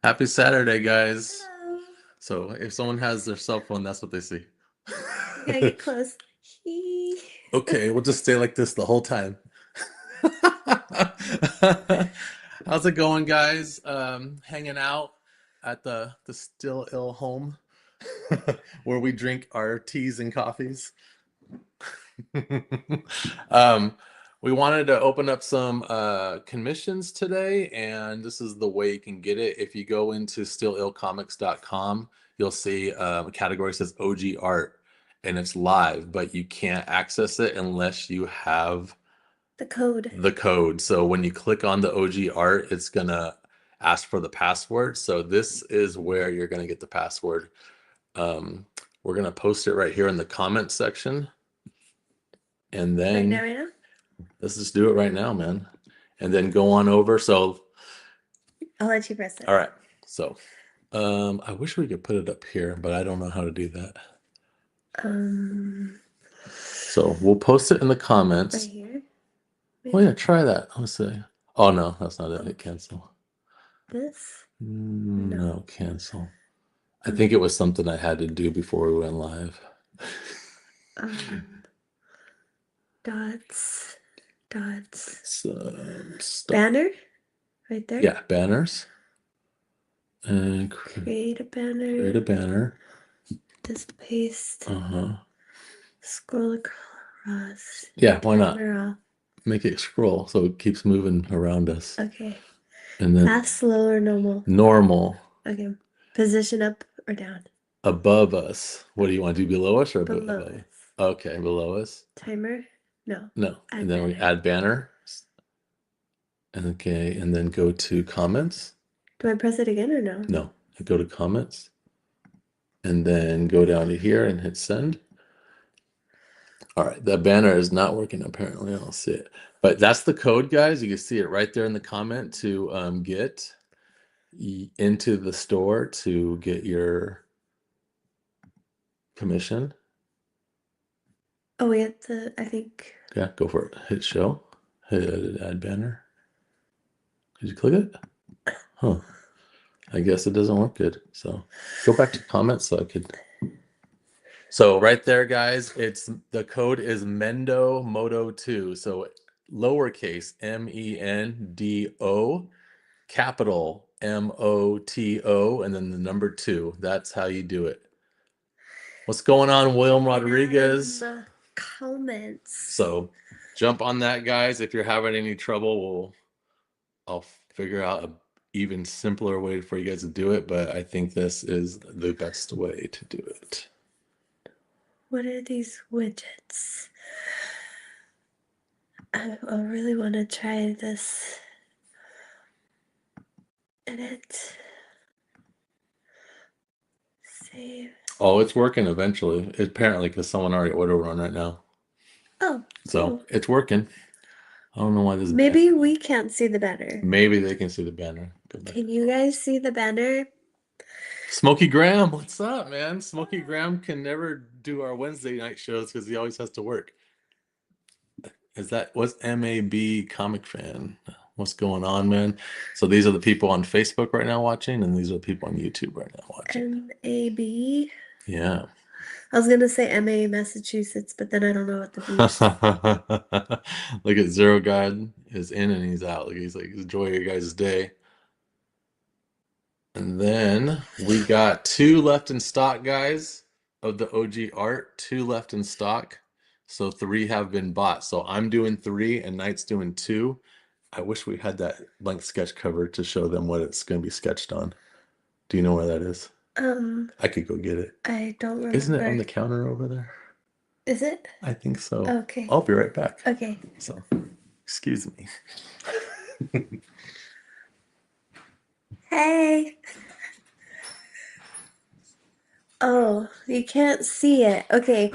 Happy Saturday, guys. Hello. So if someone has their cell phone, that's what they see. You gotta get close. Okay, we'll just stay like this the whole time. How's it going, guys? Hanging out at the Still Ill home where we drink our teas and coffees. um, we wanted to open up some commissions today, and this is the way you can get it. If you go into stillillcomics.com, you'll see a category says OG art, and it's live, but you can't access it unless you have The code. the code. So when you click on the OG art, it's gonna ask for the password. So this is where you're gonna get the password. Um, we're gonna post it right here in the comment section. And Right now, then right now? let's just do it right now, man. And then go on over. So, I'll let you press it. all right. So, I wish we could put it up here, but I don't know how to do that. So we'll post it in the Right comments. here. Oh yeah, try that. Let's see. Oh no, that's not it. Hit cancel. This? No, cancel. I think it was something I had to do before we went live. Dots. Stop. Banner? Right there? Yeah, banners. And Create a banner. create a banner. Just paste. Uh-huh. Scroll across. Yeah, why not? Timer off. Make it scroll so it keeps moving around us. Okay. And then Fast, slow, or normal? normal Okay. Position up or down? above us. What do you want to do, below us or above Below us? us. Okay, below us. Timer? No. No. Add And then we banner. add banner. And okay, and then go to comments. Do I press it again or no? No. Go to comments. And then go down to here and hit send. All right, that banner is not working apparently. I don't see it. But that's the code, guys. You can see it right there in the comment to get into the store to get your commission. Oh, we have to, I think. Yeah, go for it. Hit show. Hit add banner. Did you click it? Huh. I guess it doesn't work good. So go back to comments so I could. So right there, guys, it's the code is Mendo Moto 2. So lowercase MENDO, capital MOTO, and then the number 2. That's how you do it. What's going on, William Rodriguez? Comments. So jump on that, guys. If you're having any trouble, I'll figure out a even simpler way for you guys to do it, but I think this is the best way to do it. What are these widgets? I really want to try this. Edit. Save. Oh, it's working eventually. Apparently, because someone already ordered one right now. Oh, So cool. it's working. I don't know why this is Maybe we can't see the banner. Maybe they can see the banner. Can you guys see the banner? Smokey Graham, what's up, man? Smokey Graham can never do our Wednesday night shows because he always has to work. What's MAB comic fan? What's going on, man? So these are the people on Facebook right now watching, and these are the people on YouTube right now watching. MAB? Yeah. I was gonna say MA Massachusetts, but then I don't know what the B is. Look at Zero God is in and he's out. He's like, enjoy your guys' day. And then we got 2 left in stock, guys, of the OG art. 2 left in stock. So 3 have been bought. So I'm doing 3 and Knight's doing 2. I wish we had that blank sketch cover to show them what it's going to be sketched on. Do you know where that is? I could go get it. I don't remember. Isn't it on the counter over there? Is it? I think so. Okay. I'll be right back. Okay. So, excuse me. Hey. Oh, you can't see it. Okay.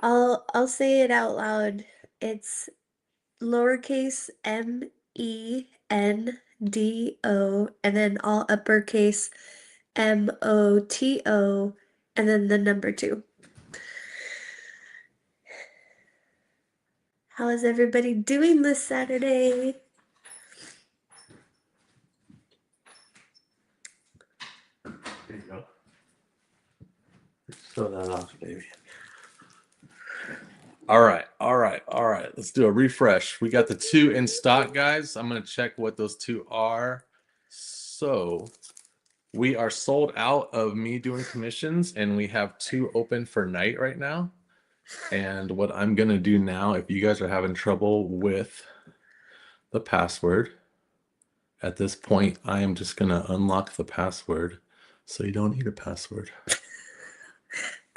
I'll say it out loud. It's lowercase MENDO and then all uppercase MOTO and then the number 2. How is everybody doing this Saturday? There you go. Show that off, baby. All right, all right, all right. Let's do a refresh. We got the 2 in stock, guys. I'm gonna check what those 2 are. So we are sold out of me doing commissions, and we have 2 open for night right now. And what I'm gonna do now, if you guys are having trouble with the password, at this point, I am just gonna unlock the password, so you don't need a password.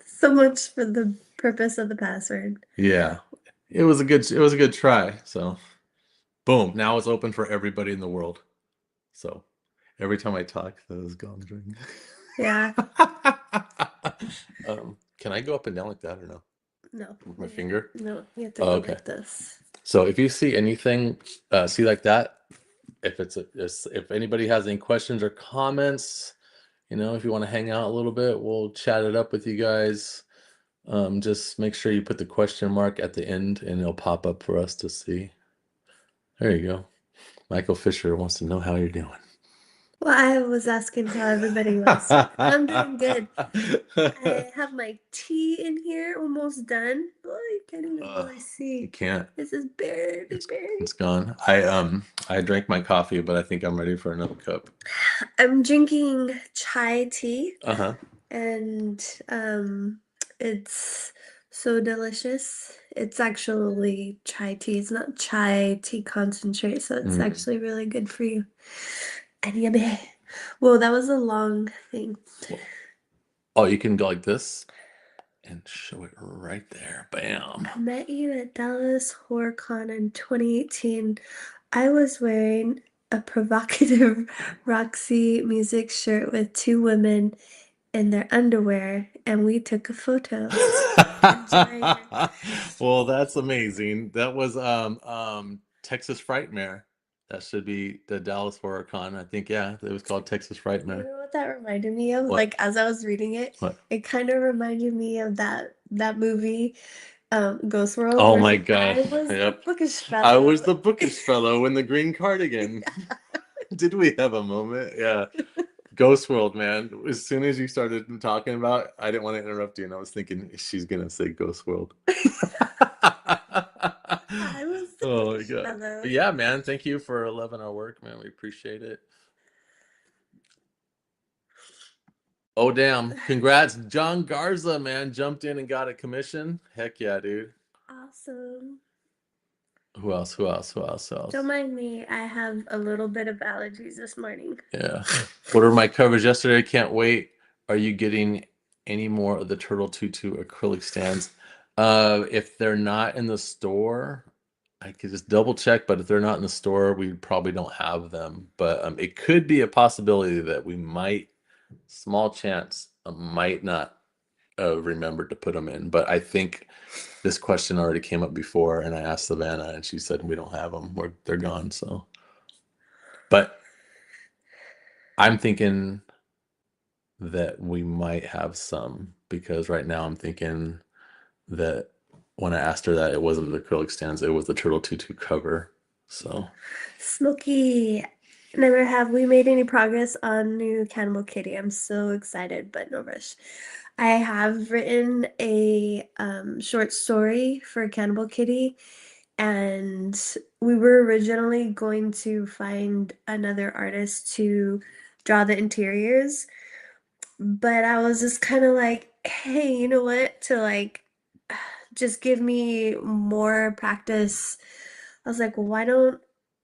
So much for the purpose of the password. Yeah, it was a good try. So, boom! Now it's open for everybody in the world. So, every time I talk, those gongs ring. Yeah. Can I go up and down like that or no? No. With my finger? No, you have to Oh, go okay. like this. So if you see anything, see like that, if anybody has any questions or comments, if you want to hang out a little bit, we'll chat it up with you guys. Just make sure you put the question mark at the end and it'll pop up for us to see. There you go. Michael Fisher wants to know how you're doing. Well, I was asking how everybody was. I'm doing good. I have my tea in here, almost done. Oh, you can't even really You see. can't. This is barely. It's gone. I drank my coffee, but I think I'm ready for another cup. I'm drinking chai tea, Uh-huh. and it's so delicious. It's actually chai tea. It's not chai tea concentrate, so it's actually really good for you. And yummy. Whoa, that was a long thing. Oh, you can go like this and show it right there. Bam. I met you at Dallas HorrorCon in 2018. I was wearing a provocative Roxy Music shirt with 2 women in their underwear, and we took a photo. Well, that's amazing. That was Texas Frightmare. That should be the Dallas Horror Con. I think, yeah, it was called Texas You Frightmare. know what that reminded me of? What? Like as I was reading it, What? it kind of reminded me of that movie, Ghost World. Oh where my God. I was the Yep. bookish fellow. I was the bookish fellow in the green cardigan. Did we have a moment? Yeah. Ghost World, man. As soon as you started talking about, I didn't want to interrupt you, and I was thinking she's gonna say Ghost World. I was the Oh my bookish God. fellow. But yeah, man. Thank you for loving our work, man. We appreciate it. Oh damn! Congrats, John Garza, man. Jumped in and got a commission. Heck yeah, dude. Awesome. Who else? Who else? Who else? Who else? Don't mind me. I have a little bit of allergies this morning. Yeah. What are my covers yesterday? Can't wait. Are you getting any more of the Turtle Tutu acrylic stands? If they're not in the store, I could just double check, but if they're not in the store, we probably don't have them. But it could be a possibility that we might, small chance, might not remember to put them in. But I think this question already came up before, and I asked Savannah, and she said we don't have them. They're gone. So, but I'm thinking that we might have some because right now I'm thinking that when I asked her that it wasn't the acrylic stands, it was the Turtle Tutu cover. So Smokey, never have we made any progress on new Cannibal Kitty. I'm so excited, but no rush. I have written a short story for Cannibal Kitty, and we were originally going to find another artist to draw the interiors, but I was just kind of like, hey, you know what? To like just give me more practice. I was like, well, why don't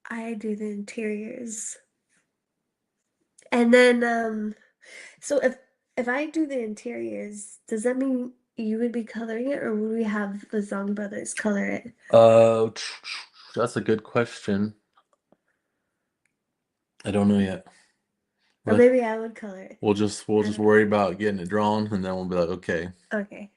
I do the interiors? And then so if I do the interiors, does that mean you would be coloring it, or would we have the Zong brothers color it? that's a good question. I don't know yet. Or maybe I would color it. We'll just worry about getting it drawn, and then we'll be like, okay. Okay.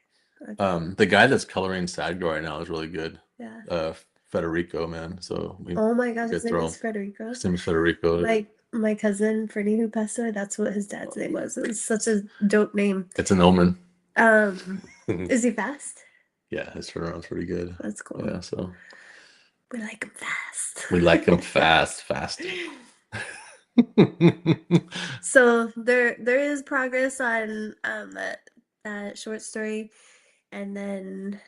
The guy that's coloring Sad Girl right now is really good. Yeah. Federico, man. So Oh my gosh, his name is Federico. His name is Federico. Like my cousin Freddie who passed away, that's what his dad's name was. It was such a dope name. It's an omen. Is he fast? Yeah, his turnaround's pretty good. That's cool. Yeah, so we like him fast. we like him fast, fast. So there is progress on that short story, and then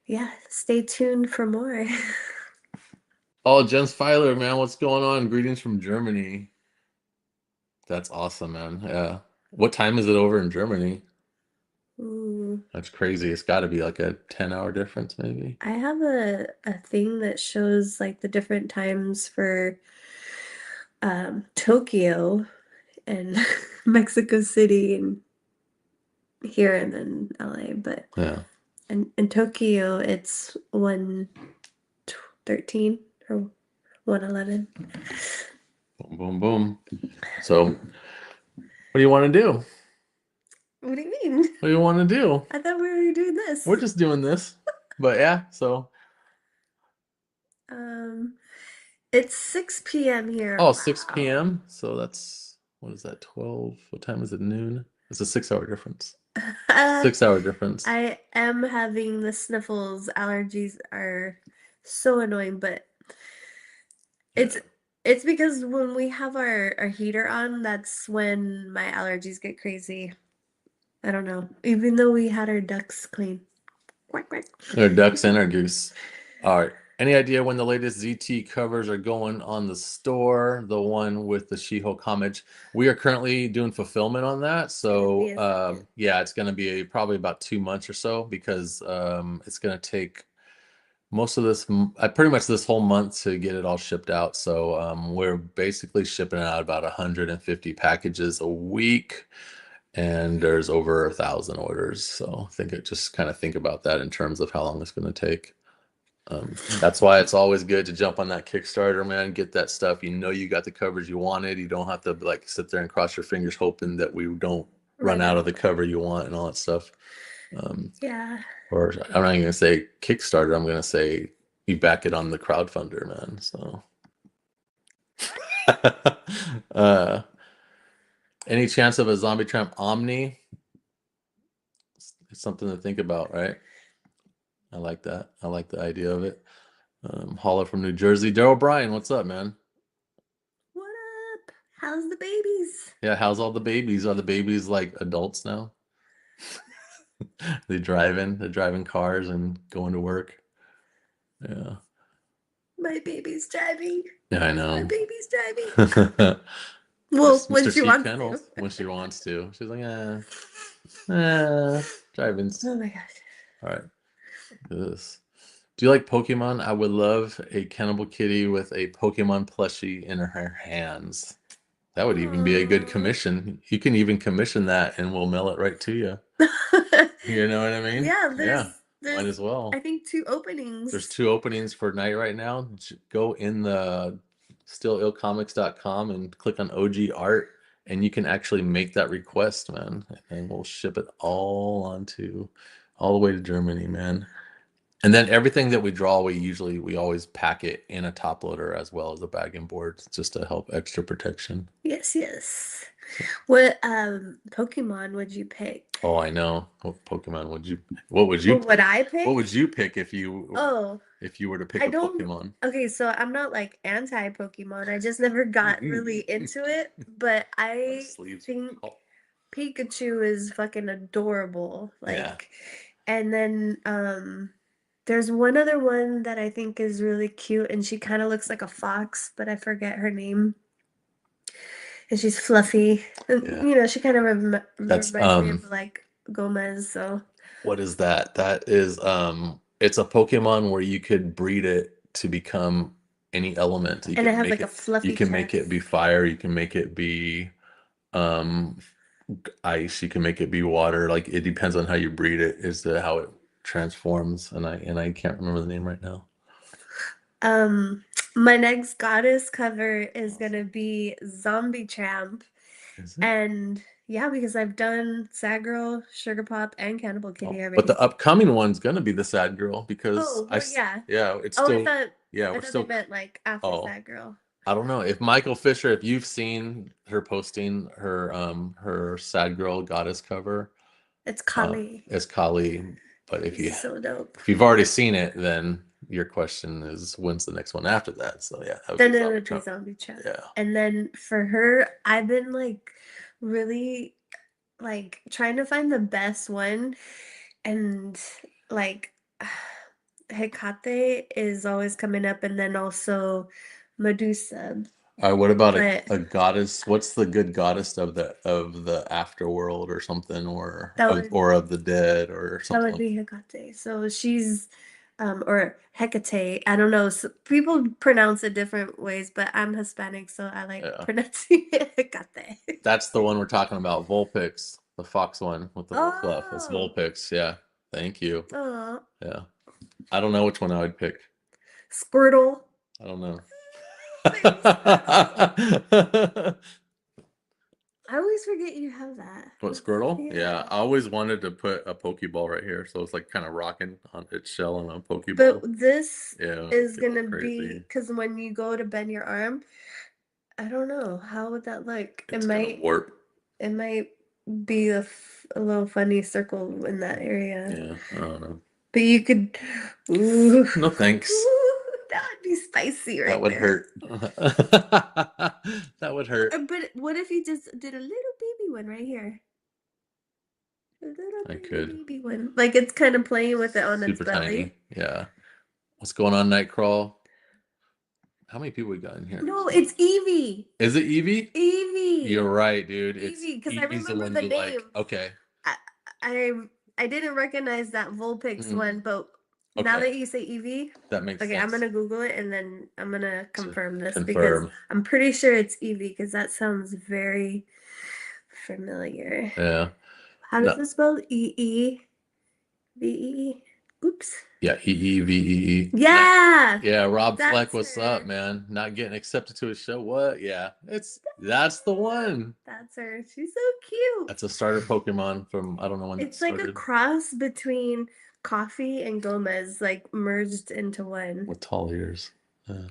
yeah, stay tuned for more. Oh, Jens Feiler, man, what's going on? Greetings from Germany. That's awesome, man. Yeah. What time is it over in Germany? Ooh. That's crazy. It's got to be like a 10-hour difference, maybe. I have a thing that shows like the different times for Tokyo and Mexico City and here and then LA, but Yeah. in Tokyo it's 1:13 or 1:11. Boom, boom, boom. So, what do you want to do? What do you mean? What do you want to do? I thought we were doing We're this. just doing this. But yeah, so Um, it's 6 p.m. here. oh, 6 Wow. p.m. So that's what is that? 12. What time is it? Noon? It's a 6 hour difference. Uh, 6 hour difference. I am having the sniffles. Allergies are so annoying, but it's Yeah. it's because when we have our heater on, that's when my allergies get crazy. I don't know. Even though we had our ducts clean. Quack, quack. Our ducks and our goose. All right. Any idea when the latest ZT covers are going on the store? The one with the She-Hulk homage. We are currently doing fulfillment on that. So Yes, yes. yeah, it's going to be probably about 2 months or so because it's going to take most of this, pretty much this whole month to get it all shipped out. So we're basically shipping out about 150 packages a week, and there's over 1,000 orders. So I think it just kind of think about that in terms of how long it's going to take. That's why it's always good to jump on that Kickstarter, man. Get that stuff. You know you got the coverage you wanted. You don't have to like sit there and cross your fingers hoping that we don't run Run out of out. the cover you want and all that stuff. Yeah. Or I'm not even gonna say Kickstarter. I'm gonna say you back it on the crowdfunder, man. So, uh, any chance of a Zombie Tramp Omni? It's something to think about, right? I like that. I like the idea of it. Holler from New Jersey. Daryl Bryan, what's up, man? What up? How's the babies? Yeah, how's all the babies? Are the babies like adults now? They're driving cars and going to work. Yeah. My baby's driving. Yeah, I My know. baby's driving. Well, when Mr. she She wants to. kennels when she wants to. She's like, driving's Oh my gosh. all right. Look at this. Do you like Pokemon? I would love a Cannibal Kitty with a Pokemon plushie in her hands. That would even be a good Aww. commission. You can even commission that and we'll mail it right to you. You know what I mean? Yeah, Yeah, might there's as well. I think two There's openings. 2 openings for night right now. Go in the stillillcomics.com and click on OG art, and you can actually make that request, man. And we'll ship it all the way to Germany, man. And then everything that we draw, we always pack it in a top loader as well as a bagging board just to help extra protection. Yes, yes. What Pokemon would you pick? Oh, I know. What would you What would I what pick? would you pick Oh, if you were to pick I a don't. Pokemon? Okay, so I'm not like anti-Pokemon. I just never got really into it, but My I sleeves. think Oh, Pikachu is fucking adorable. yeah. Like, and then there's one other one that I think is really cute, and she kind of looks like a fox, but I forget her name. And she's fluffy. And, Yeah. she kind of That's reminds me of like Gomez, so. what is that? That is it's a Pokemon where you could breed it to become any element. And it has like a You fluffy can make it chest. be fire, you can make it be um ice, you can make it be water. Like it depends on how you breed it, is the how it transforms. And I can't remember the name right now. Um, my next goddess cover is Awesome. gonna be Zombie Tramp. Is it? And yeah, because I've done Sad Girl, Sugar Pop, and Cannibal Oh, Kitty but the already. upcoming one's gonna be the sad girl because Oh, well, yeah. yeah, it's Oh, still yeah, I we're thought they still meant like after oh, Sad Girl. I don't know if Michael Fisher, if you've seen her posting her sad girl goddess cover, It's Kali. as Kali, but She's so dope. if you've already seen it, then your question is when's the next one after that? So yeah, that would Then be it Zombie would be Trump. Zombie Trump. Yeah. And then for her, I've been like really like trying to find the best one, and like Hecate is always coming up, and then also Medusa. What about But a goddess? What's the good goddess of the afterworld or something, that would or of the dead or that something would like be Hecate. So she's or Hecate. I don't know. So people pronounce it different ways, but I'm Hispanic, so I like yeah. pronouncing it Hecate. That's the one we're talking about, Vulpix, the fox one with the little fluff. It's Oh, Vulpix. Yeah. Thank you. oh, Yeah. I don't know which one I would pick. Squirtle. I don't know. Baby Squirtle. I always forget you have that. What, Squirtle? Yeah, Yeah. I always wanted to put a Pokeball right here, so it's like kind of rocking on its shell on a But Pokeball. this Yeah, is get all gonna be crazy. because when you go to bend your arm, I don't know, how would that look? It's gonna warp. It might be a little funny circle in that area. Yeah, I don't know. But you could, ooh, No thanks. that would be spicy That right would there. hurt. That would hurt. But what if you just did a little baby one right here? A little I bitty could. baby one. Like it's kind of playing with it on its Super tiny. belly. Yeah. What's going on, Nightcrawl? How many people we got in here? No, it's Evie. Is it Evie? Evie. You're right, dude. It's Evie, because I Evie's the remember one the you like. name. Okay. I, I I didn't recognize that Vulpix one, but now Okay. that you say Evie, That makes okay, I'm sense. gonna Google it and then I'm gonna confirm this because Confirm. I'm pretty sure it's Evie because that sounds very familiar. Yeah. How does No. it spell? E-E-V-E-E? Oops. Yeah. EEVEE. Yeah, Yeah. Rob Fleck, that's what's her. up, man? Not getting accepted to his show. What? Yeah. That's the one. That's her. She's so cute. That's a starter Pokemon from I don't know when that It's like a started. cross between Coffee and Gomez, like merged into one. With tall ears. Yeah.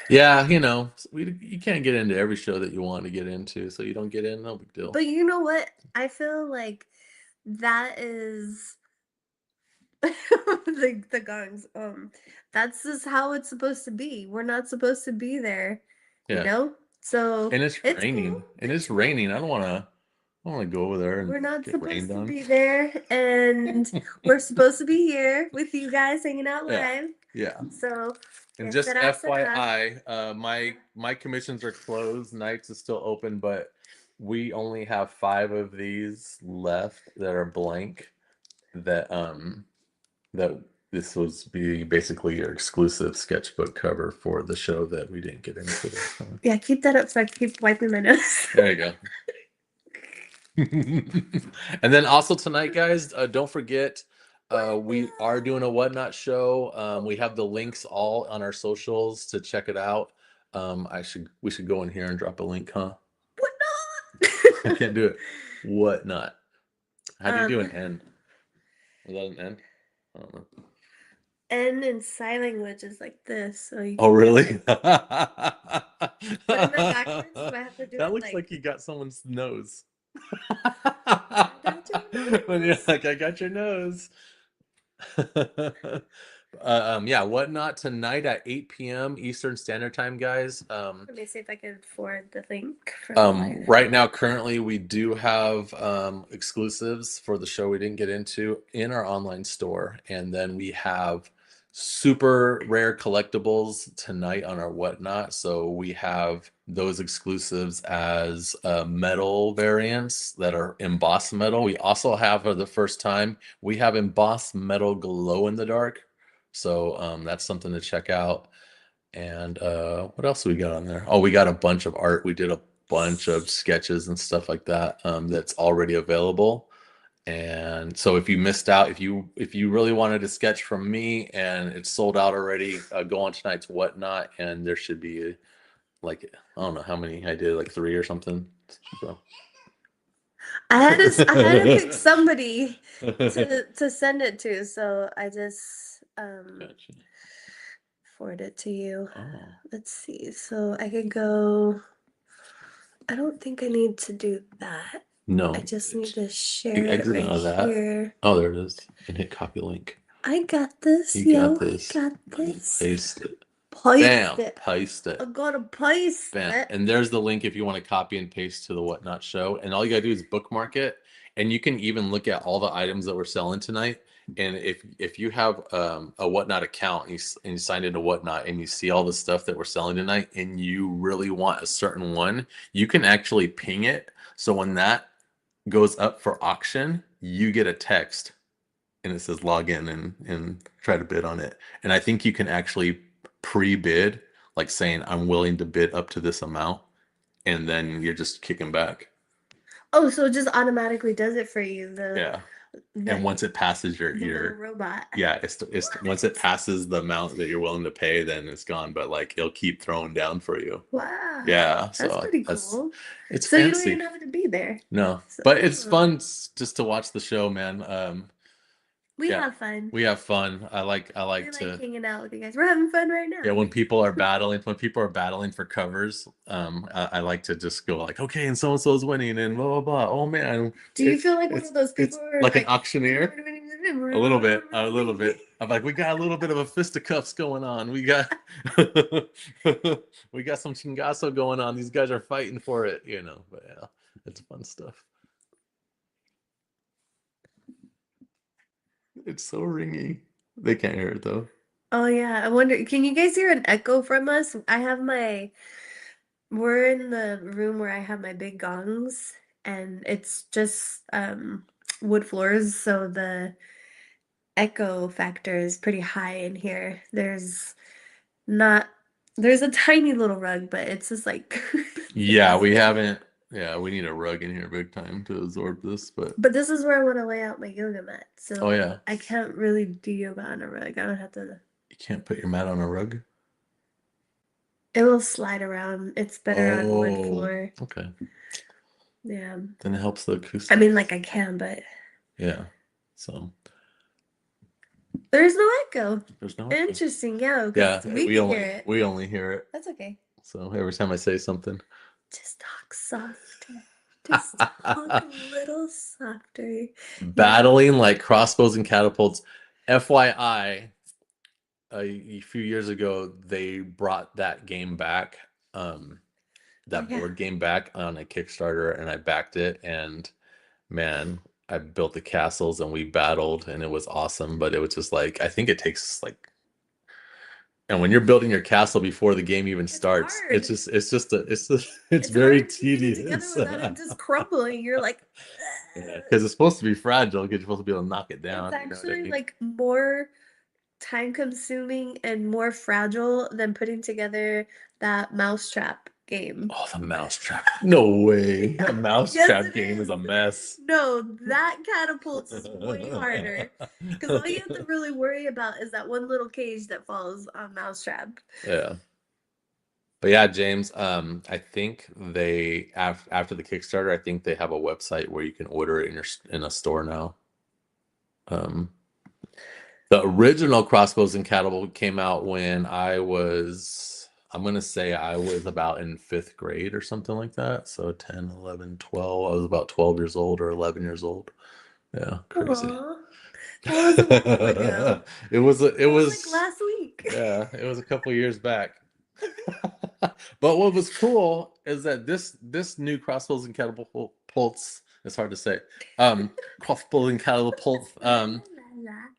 Yeah, you can't get into every show that you want to get into, so you don't get in, no big deal. But you know what? I feel like that is the gongs. That's just how it's supposed to be. We're not supposed to be there, you Yeah. know? So And it's it's raining. cool. And it's raining. I don't wanna go over there and We're not get supposed rained to on. be there, and we're supposed to be here with you guys hanging out Yeah. live. Yeah. So, And que just será, será. FYI, my commissions are closed. Nights is still open, but we only have 5 of these left that are blank. That this was be basically your exclusive sketchbook cover for the show that we didn't get into. So. Yeah, keep that up so I keep wiping my nose. There you go. And then also tonight, guys, don't forget we are doing a Whatnot show. We have the links all on our socials to check it out. We should go in here and drop a link, huh? I What can't do it. Whatnot. How do you do an not? N? Is that an N? I don't know. N in sign language is like this, so you Oh, can really? put it backwards. Do I have to do That it looks like like you got someone's nose. I got your When you're nose? like, I got your nose. Yeah, Whatnot tonight at 8 p.m. Eastern Standard Time, guys. Let me see if I can forward the link for the live. Right now, currently, we do have exclusives for the show we didn't get into in our online store, and then we have super rare collectibles tonight on our Whatnot. So we have those exclusives as metal variants that are embossed metal. We also have for the first time we have embossed metal glow in the dark. So that's something to check out. And what else we got on there? Oh, we got a bunch of art. We did a bunch of sketches and stuff like that that's already available. And so if you missed out, if you really wanted a sketch from me and it's sold out already, go on tonight's Whatnot, and there should be like I don't know how many I did, like 3 or something. So. I had to pick somebody to send it to, so I just Gotcha. forward it to you. Oh. Let's see. So I could go. I don't think I need to do that. No, I just need to you share it exit right out of that. here. Oh, there it is. And hit copy link. I got this, You got yo. this. I got this. Paste it. Paste Bam. it. Paste it. I'm gonna paste Bam. it. And there's the link if you want to copy and paste to the Whatnot show. And all you gotta do is bookmark it. And you can even look at all the items that we're selling tonight. And if you have a Whatnot account and you signed into Whatnot and you see all the stuff that we're selling tonight and you really want a certain one, you can actually ping it. So when that goes up for auction, you get a text and it says log in and try to bid on it. And I think you can actually pre-bid, like saying I'm willing to bid up to this amount, and then you're just kicking back. Oh, so it just automatically does it for you. Yeah. And once it passes the little robot. yeah, it's once it passes the amount that you're willing to pay, then it's gone. But like it'll keep throwing down for you. Wow. Yeah, That's so pretty cool. it's So you don't fancy. even have to be there. No, So, but it's fun just to watch the show, man. we Yeah, have fun. we have fun. I like We like to hanging out with you guys. We're having fun right now. yeah, when people are battling for covers, I like to just go like, okay, and so and so's winning, and blah blah blah. Oh man, Do you feel like one of those it's people who are like an auctioneer? A little bit, a little bit. bit. I'm like, we got a little bit of a fisticuffs going on. We got we got some chingazo going on. These guys are fighting for it, you know. But yeah, it's fun stuff. It's so ringy. They can't hear it though. Oh yeah, I wonder, can you guys hear an echo from us? We're in the room where I have my big gongs, and it's just wood floors, so the echo factor is pretty high in here. Not, there's a tiny little rug, but it's just like Yeah, we haven't. Yeah, we need a rug in here big time to absorb this, but But this is where I want to lay out my yoga mat, oh so yeah, I can't really do yoga on a rug. I don't have to. you can't put your mat on a rug. It will slide around. It's better on wood Oh, floor. okay. Yeah. Then it helps the I acoustics. mean, like I can, but Yeah. So there's no echo. there's no echo. Interesting, yeah, Yeah, because we can hear it. we only hear it. That's okay. So every time I say something, Just talk softer. Just talk a little softer. battling like crossbows and catapults. FYI, a few years ago they brought that game back, that yeah. board game back on a Kickstarter, and I backed it, and man, I built the castles and we battled and it was awesome, but it was just like I think it takes like, and when you're building your castle before the game even starts, hard. it's very hard to get it together tedious. without it just crumbling. You're like, Yeah, because it's supposed to be fragile because you're supposed to be able to knock it down. it's You know what I actually mean? like more time consuming and more fragile than putting together that mousetrap game. Oh, the mousetrap. No way. Yeah. A mousetrap game is a mess. No, that catapults is way harder. Because all you have to really worry about is that one little cage that falls on mousetrap. Yeah. But yeah, James, I think they after the Kickstarter, I think they have a website where you can order it in a store now. The original Crossbows and Catapult came out when I'm going to say I was about in 5th grade or something like that. So 10, 11, 12. I was about 12 years old or 11 years old. Yeah, crazy. Aww. That was a while ago. It was It was like last week. yeah, it was a couple years back. But what was cool is that this new Crossbows and Catapults, it's hard to say. Crossbows and Catapults,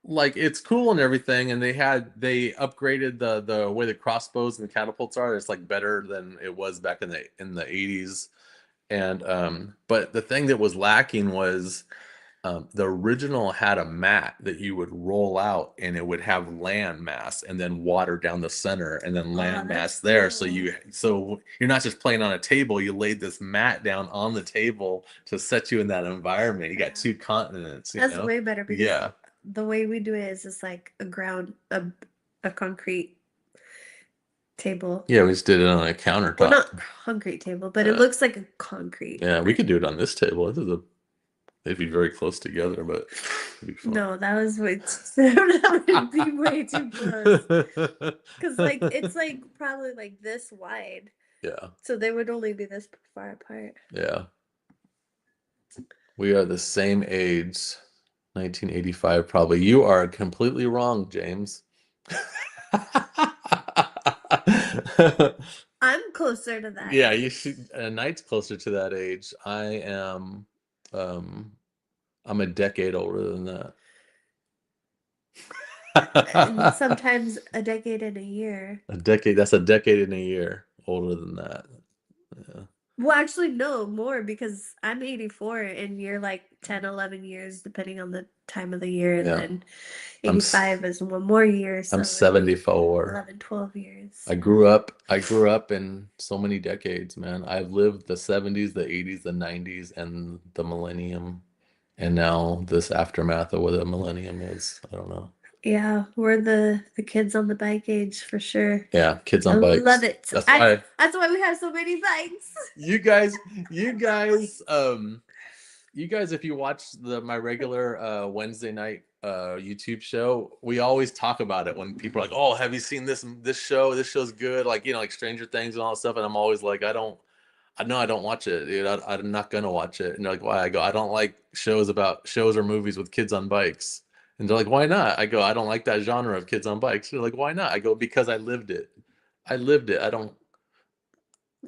like it's cool and everything, and they upgraded the way the crossbows and the catapults are. It's like better than it was back in the 80s. And but the thing that was lacking was the original had a mat that you would roll out, and it would have land mass and then water down the center and then land mass there. Cool. So you're not just playing on a table, you laid this mat down on the table to set you in that environment. You got 2 continents. That's way better because yeah, the way we do it is just like a concrete table. Yeah, we just did it on a countertop. Well, not concrete table, but it looks like a concrete. Yeah, we could do it on this table. They'd be very close together, but it'd be fun. No, that was way that would be way too close. Because like it's like probably like this wide. Yeah. So they would only be this far apart. Yeah. We are the same age. 1985, probably. You are completely wrong, James. I'm closer to that Yeah, you age. should. Knight's closer to that age. Um, I'm a decade older than And that. sometimes a decade and a year. A decade, that's a decade and a year older than that. Yeah. Well, actually, no, more because I'm 84 and you're like 10, 11 years, depending on the time of the year. And Yeah. then I'm 85 is one more year, I'm so it'd be 74. 11, 12 years. I grew up in so many decades, man. I've lived the 70s, the 80s, the 90s, and the millennium. And now this aftermath of what a millennium is. I don't know. Yeah, we're the kids on the bike age for sure. Yeah, kids I on love bikes. it. That's why That's why we have so many bikes. you guys, you guys, you guys, if you watch my regular Wednesday night YouTube show, we always talk about it when people are like, "Oh, have you seen this show? This show's good." Like, like Stranger Things and all that stuff. And I'm always like, I know I don't watch it, dude. I'm not gonna watch it. And they're like, "Why?" I go, "I don't like shows or movies with kids on bikes." And they're like, "Why not?" I go, "I don't like that genre of kids on bikes." They're like, "Why not?" I go, "Because I lived it. I lived it.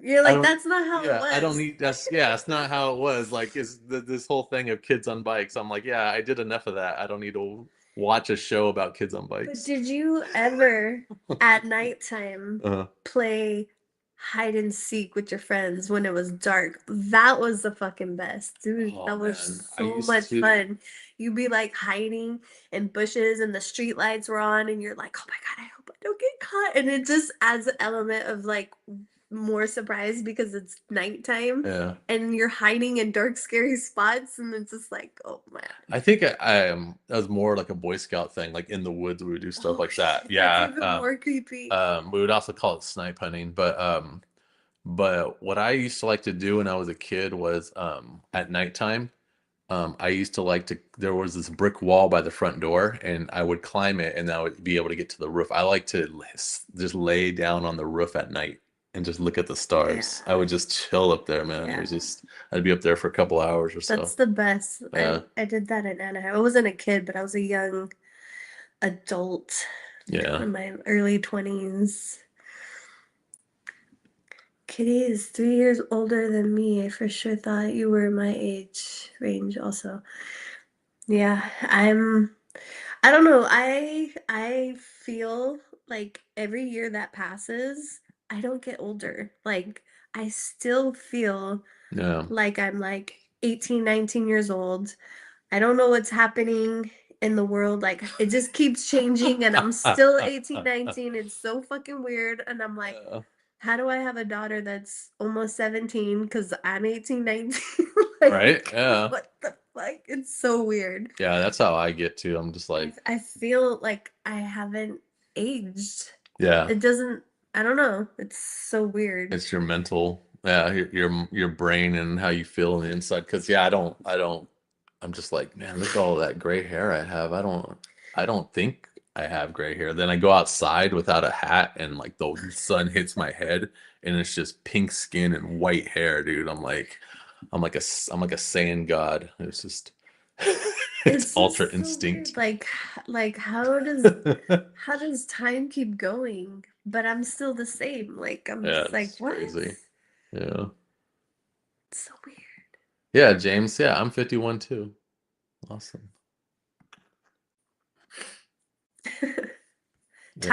You're I like, don't, that's not how it yeah, I don't was. need that's yeah, that's not how it was. Like, this whole thing of kids on bikes. I'm like, yeah, I did enough of that. I don't need to watch a show about kids on But bikes. did you ever at nighttime Uh, play hide and seek with your friends when it was dark? That was the fucking best, dude. oh That was man, I so used much to. fun. You'd be like hiding in bushes and the street lights were on, and you're like, oh my God, I hope I don't get caught. And it just adds an element of like more surprise because it's nighttime Yeah, and you're hiding in dark, scary spots, and it's just like, oh man. I think that was more like a Boy Scout thing. Like in the woods, we would do stuff Oh like that. shit, that's Yeah. even more creepy. We would also call it snipe hunting, but what I used to like to do when I was a kid was at nighttime. I used to like to, there was this brick wall by the front door, and I would climb it and I would be able to get to the roof. I like to just lay down on the roof at night and just look at the stars. I Yeah, would just chill up there, man. It yeah. was just, I'd be up there for a couple hours or so. That's the best. Yeah, I did that in Anaheim. I wasn't a kid, but I was a young adult yeah. in my early 20s. Kitty is 3 years older than me. I for sure thought you were my age range also. Yeah, I don't know. I feel like every year that passes, I don't get older. Like I still feel Yeah. like I'm like 18, 19 years old. I don't know what's happening in the world. Like it just keeps changing and I'm still 18, 19. It's so fucking weird. And I'm like, Yeah. how do I have a daughter that's almost 17? Because I'm 18, 19. Right? Like, Yeah. what the fuck? It's so weird. Yeah, that's how I get to. I'm just I, like, I feel like I haven't aged. yeah. It doesn't, I don't know. It's so weird. It's your mental, yeah, your brain and how you feel on the inside. Because yeah, I don't. I'm just like, man, look at all that gray hair I have. I don't think I have gray hair. Then I go outside without a hat, and like the sun hits my head, and it's just pink skin and white hair, dude. I'm like a Saiyan god. It's just, it's It's ultra just so weird. instinct. Like Yeah, how does time keep going? But I'm still the same. Like I'm just like, it's what? crazy. Yeah. It's so Yeah, James. Yeah, I'm 51 too. Awesome. weird. Yeah,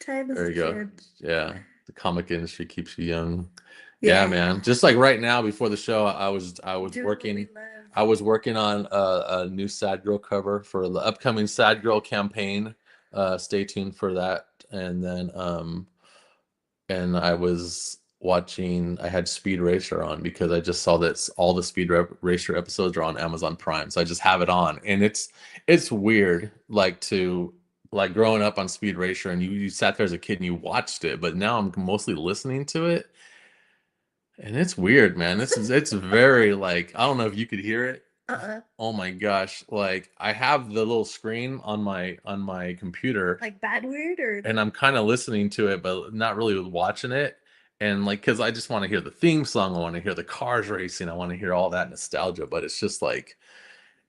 Time is there a you go. trip. Yeah, the comic industry keeps you young. Yeah, Yeah. man. Just like right now, before the show, I was Doing what we working. love. I was working on a new Sad Girl cover for the upcoming Sad Girl campaign. Stay tuned for that. And I was watching. I had Speed Racer on because I just saw that all the Racer episodes are on Amazon Prime, so I just have it on, and it's weird, like growing up on Speed Racer, and you sat there as a kid and you watched it, but now I'm mostly listening to it, and it's weird, man. It's very like, I don't know if you could hear it. Uh-uh. Oh my gosh, like I have the little screen on my computer, Like bad weird or and I'm kind of listening to it, but not really watching it. And like, because I just want to hear the theme song, I want to hear the cars racing, I want to hear all that nostalgia, but it's just like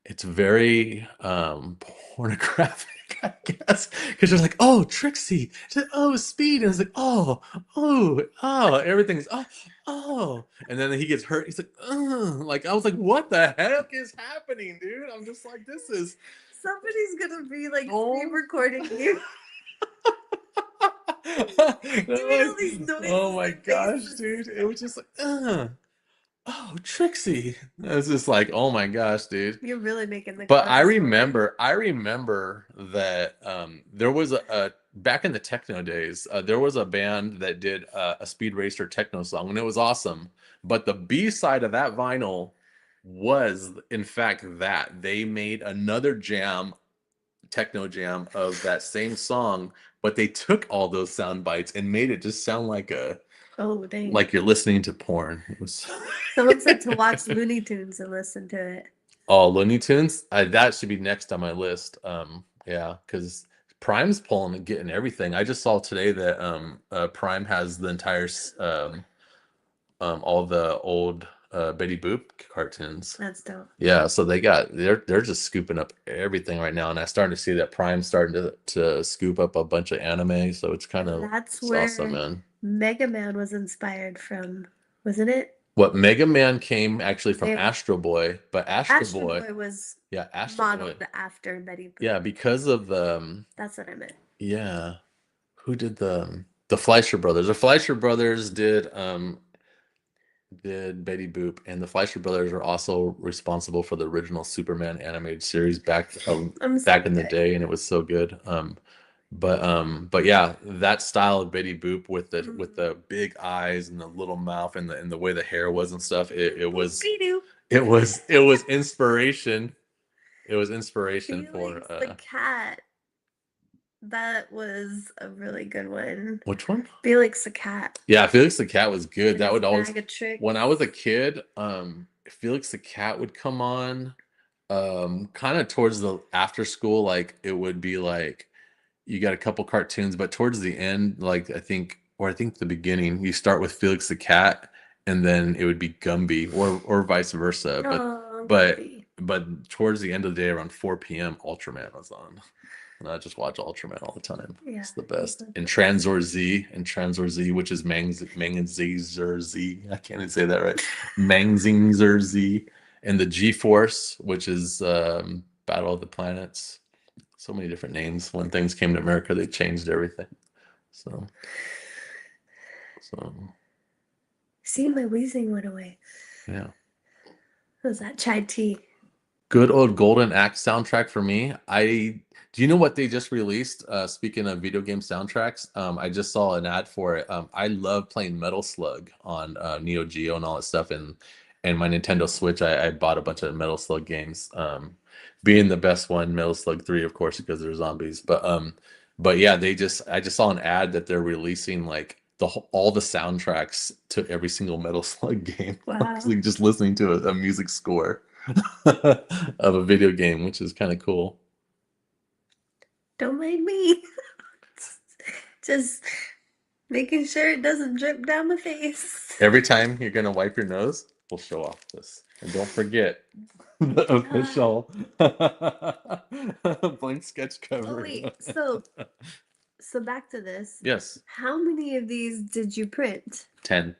it's very pornographic, I guess, because you're like, oh, Trixie, she's like, oh, Speed, and it's like, oh, everything's oh, and then he gets hurt. He's like, like I was like, what the heck is happening, dude? I'm just like, this is Somebody's gonna be like oh. screen recording you. Doing all these noises Oh my and gosh, faces. dude! It was just like, oh, Trixie. It was just like, oh my gosh, dude. You're really making the But I crossover. remember that there was a back in the techno days, there was a band that did a Speed Racer techno song, and it was awesome. But the B side of that vinyl was, in fact, that they made another jam, techno jam of that same song, but they took all those sound bites and made it just sound like Oh dang. like you're listening to porn. It was Someone said to watch Looney Tunes and listen to it. Oh, Looney Tunes. That should be next on my list. Yeah, because Prime's pulling and getting everything. I just saw today that Prime has the entire all the old Betty Boop cartoons. That's dope. Yeah, so they're just scooping up everything right now, and I started to see that Prime's starting to scoop up a bunch of anime. So it's kind of That's it's where awesome, man. Mega Man was inspired from, wasn't it? What Mega Man came actually from They- Astro Boy, but Astro Boy was yeah, Astro Boy. modeled after Betty Boop. Yeah, because of That's what I meant. yeah, who did the Fleischer brothers? The Fleischer brothers did Betty Boop, and the Fleischer brothers are also responsible for the original Superman animated series back back in the day, and it was so good. But yeah, that style of Betty Boop with the big eyes and the little mouth and the way the hair was and stuff, it was inspiration. It was inspiration for Felix the cat. That was a really good one. which one? Felix the cat. Yeah, Felix the cat was good. And That his would always bag of tricks. when I was a kid, Felix the cat would come on kind of towards the after school, like it would be like you got a couple cartoons, but towards the end, like I think the beginning, you start with Felix the cat and then it would be Gumby or vice versa. But Gumby. but towards the end of the day around 4 p.m. Ultraman was on. And I just watch Ultraman all the time. Yeah, It's the best. And Transor Z, which is Mangazzer Z. I can't even say that right. Mangazzer Z. And the G-Force, which is Battle of the Planets. So many different names. When things came to America, they changed everything. So See, my wheezing went away. yeah. What was that? Chai tea. Good old Golden Axe soundtrack for me. Do you know what they just released? Speaking of video game soundtracks, I just saw an ad for it. I love playing Metal Slug on Neo Geo and all that stuff, and my Nintendo Switch. I bought a bunch of Metal Slug games. Being the best one, Metal Slug 3, of course, because they're zombies. But yeah, I just saw an ad that they're releasing like all the soundtracks to every single Metal Slug game. Wow. Like just listening to a music score of a video game, which is kind of cool. Don't mind me. Just making sure it doesn't drip down my face. Every time you're gonna wipe your nose, we'll show off this. And don't forget the official blank sketch cover. Oh wait, so back to this. Yes. How many of these did you print? 10.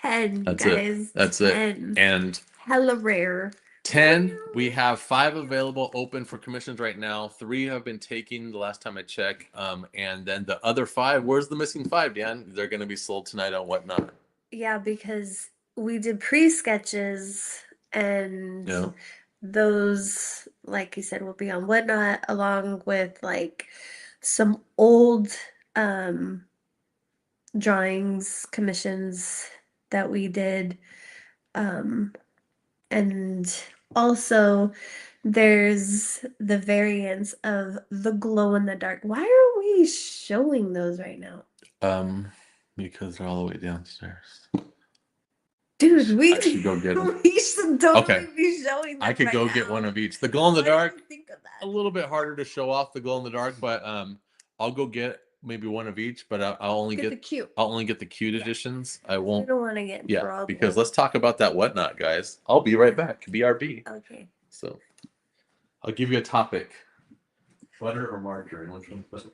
10, That's guys. it. That's 10. it. And hella rare. 10. We have 5 available open for commissions right now. 3 have been taken the last time I checked. And then the other 5, where's the missing 5, Dan? They're going to be sold tonight on Whatnot. Yeah, because we did pre-sketches and those, like you said, will be on Whatnot along with like some old drawings, commissions that we did. And also there's the variants of the glow in the dark. Why are we showing those right now? Because they're all the way downstairs. Dude, we should go get them. We should totally be showing them. I could right go now. get one of each. The glow in the Why didn't dark, we think of that? a little bit harder to show off the glow in the dark, but I'll go get maybe one of each, but I'll only Get the get cute. I'll only get the cute Yeah. editions. I We won't. don't want to get Yeah, enthralled because with. let's talk about that whatnot, guys. I'll be right back. BRB. Okay. So I'll give you a topic: butter or margarine. Which one's better?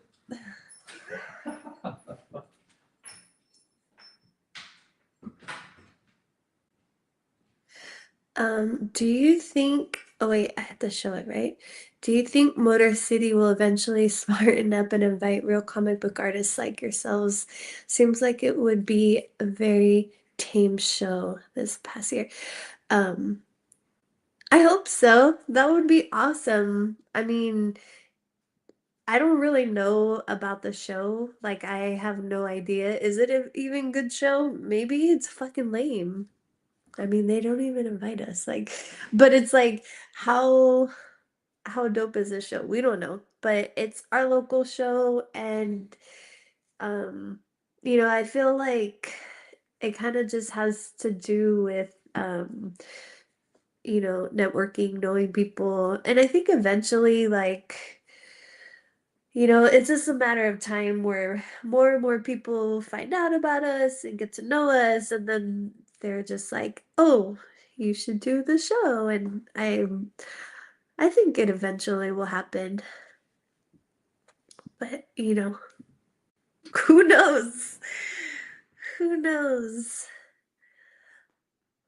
Do you think, oh wait, I have to show it, right? Do you think Motor City will eventually smarten up and invite real comic book artists like yourselves? Seems like it would be a very tame show this past year. Um, I hope so. That would be awesome. I mean, I don't really know about the show. Like, I have no idea. Is it an even good show? Maybe it's fucking lame. I mean, they don't even invite us. Like, but it's like, how dope is this show? We don't know, but it's our local show, and um, I feel like it kind of just has to do with networking, knowing people, and I think eventually, like, it's just a matter of time where more and more people find out about us and get to know us, and then they're just like, "Oh, you should do the show." And I think it eventually will happen. But, who knows? Who knows?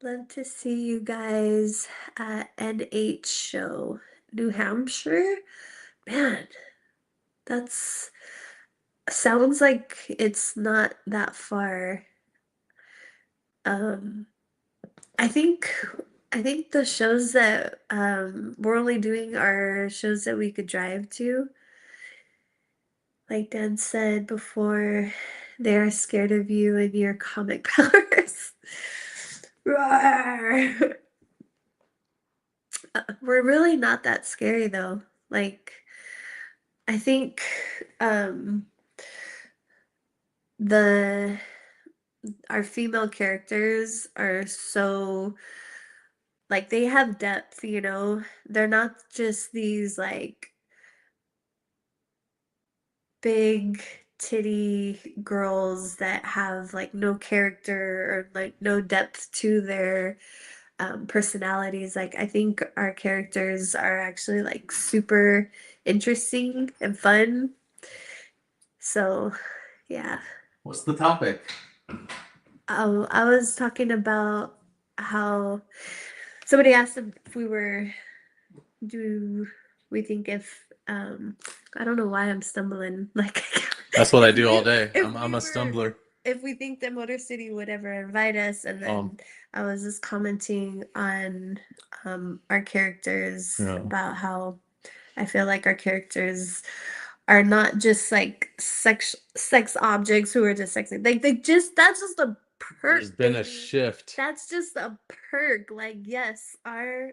Love to see you guys at NH show. New Hampshire? Man, that's sounds like it's not that far. Um, I think I think the shows that we're only doing are shows that we could drive to. Like Dan said before, they're scared of you and your comic powers. Roar. We're really not that scary though. Like I think um the our female characters are so like they have depth, They're not just these like big titty girls that have like no character or like no depth to their personalities. Like I think our characters are actually like super interesting and fun. So yeah. What's the topic? I was talking about how somebody asked if do we think if I don't know why I'm stumbling like That's what I if do all we day. if I'm we a were stumbler. if we think that Motor City would ever invite us, and Um, then I was just commenting on our characters yeah. about how I feel like our characters are not just like sex objects who are just sexy. Like they just that's just a There's perk, been a baby. shift. That's just a perk. Like yes, our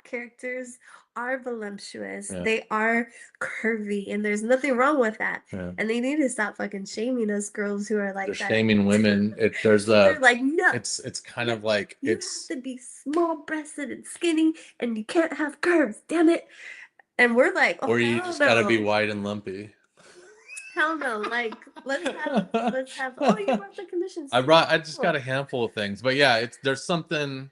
characters are voluptuous. Yeah. They are curvy, and there's nothing wrong with that. Yeah. And they need to stop fucking shaming us girls who are They're like that. shaming women. There's They're like, no, it's kind no, of like you have to be small breasted and skinny, and you can't have curves. Damn it. And we're like, oh or you hell just gotta be no. wide and lumpy. Hell no. Like let's have oh you brought the commissions too. I just got Cool. a handful of things. But yeah, it's there's something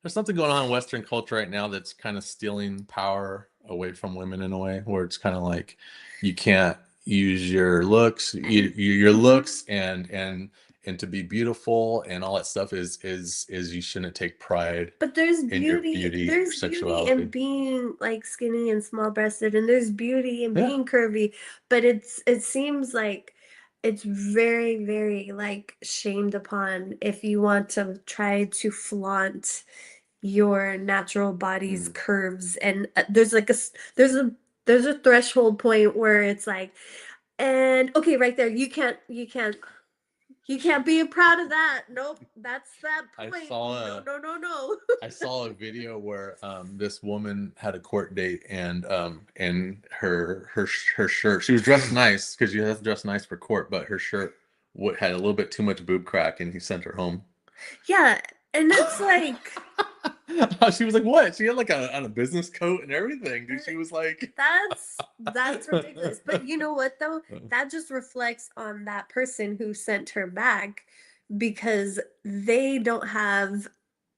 going on in Western culture right now that's kind of stealing power away from women in a way where it's kind of like you can't use your looks, your looks and to be beautiful and all that stuff is you shouldn't take pride But there's in your beauty. beauty or There's beauty in sexuality. being like skinny and small breasted, and there's beauty in Yeah. being curvy. But it seems like it's very, very like shamed upon if you want to try to flaunt your natural body's Mm. curves. And there's like there's a threshold point where it's like, and okay, right there, you can't be proud of that. Nope, that's that I point. saw No, a no, no, no. I saw a video where this woman had a court date and her shirt, she was dressed nice because you have to dress nice for court, but her shirt had a little bit too much boob crack and he sent her home. Yeah, and it's like She was like, "What?" She had like on a business coat and everything. Dude, she was like, That's ridiculous. But you know what though? That just reflects on that person who sent her back because they don't have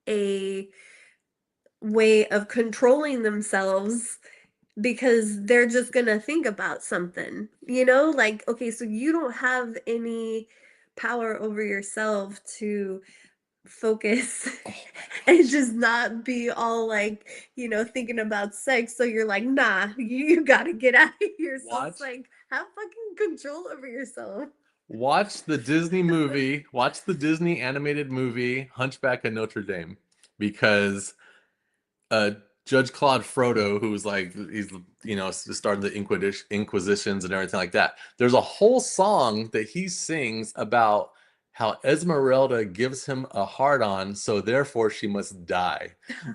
a way of controlling themselves because they're just gonna think about something, you know? Like, okay, so you don't have any power over yourself to focus "Oh my and gosh, just not be all like, thinking about sex. So you're like, nah, you gotta get out of here. So it's watch." like, have fucking control over yourself. Watch the Disney movie, watch the Disney animated movie Hunchback of Notre Dame, because uh Judge Claude Frodo, who's like he's starting the Inquisitions and everything like that. There's a whole song that he sings about how Esmeralda gives him a hard on, so therefore she must die.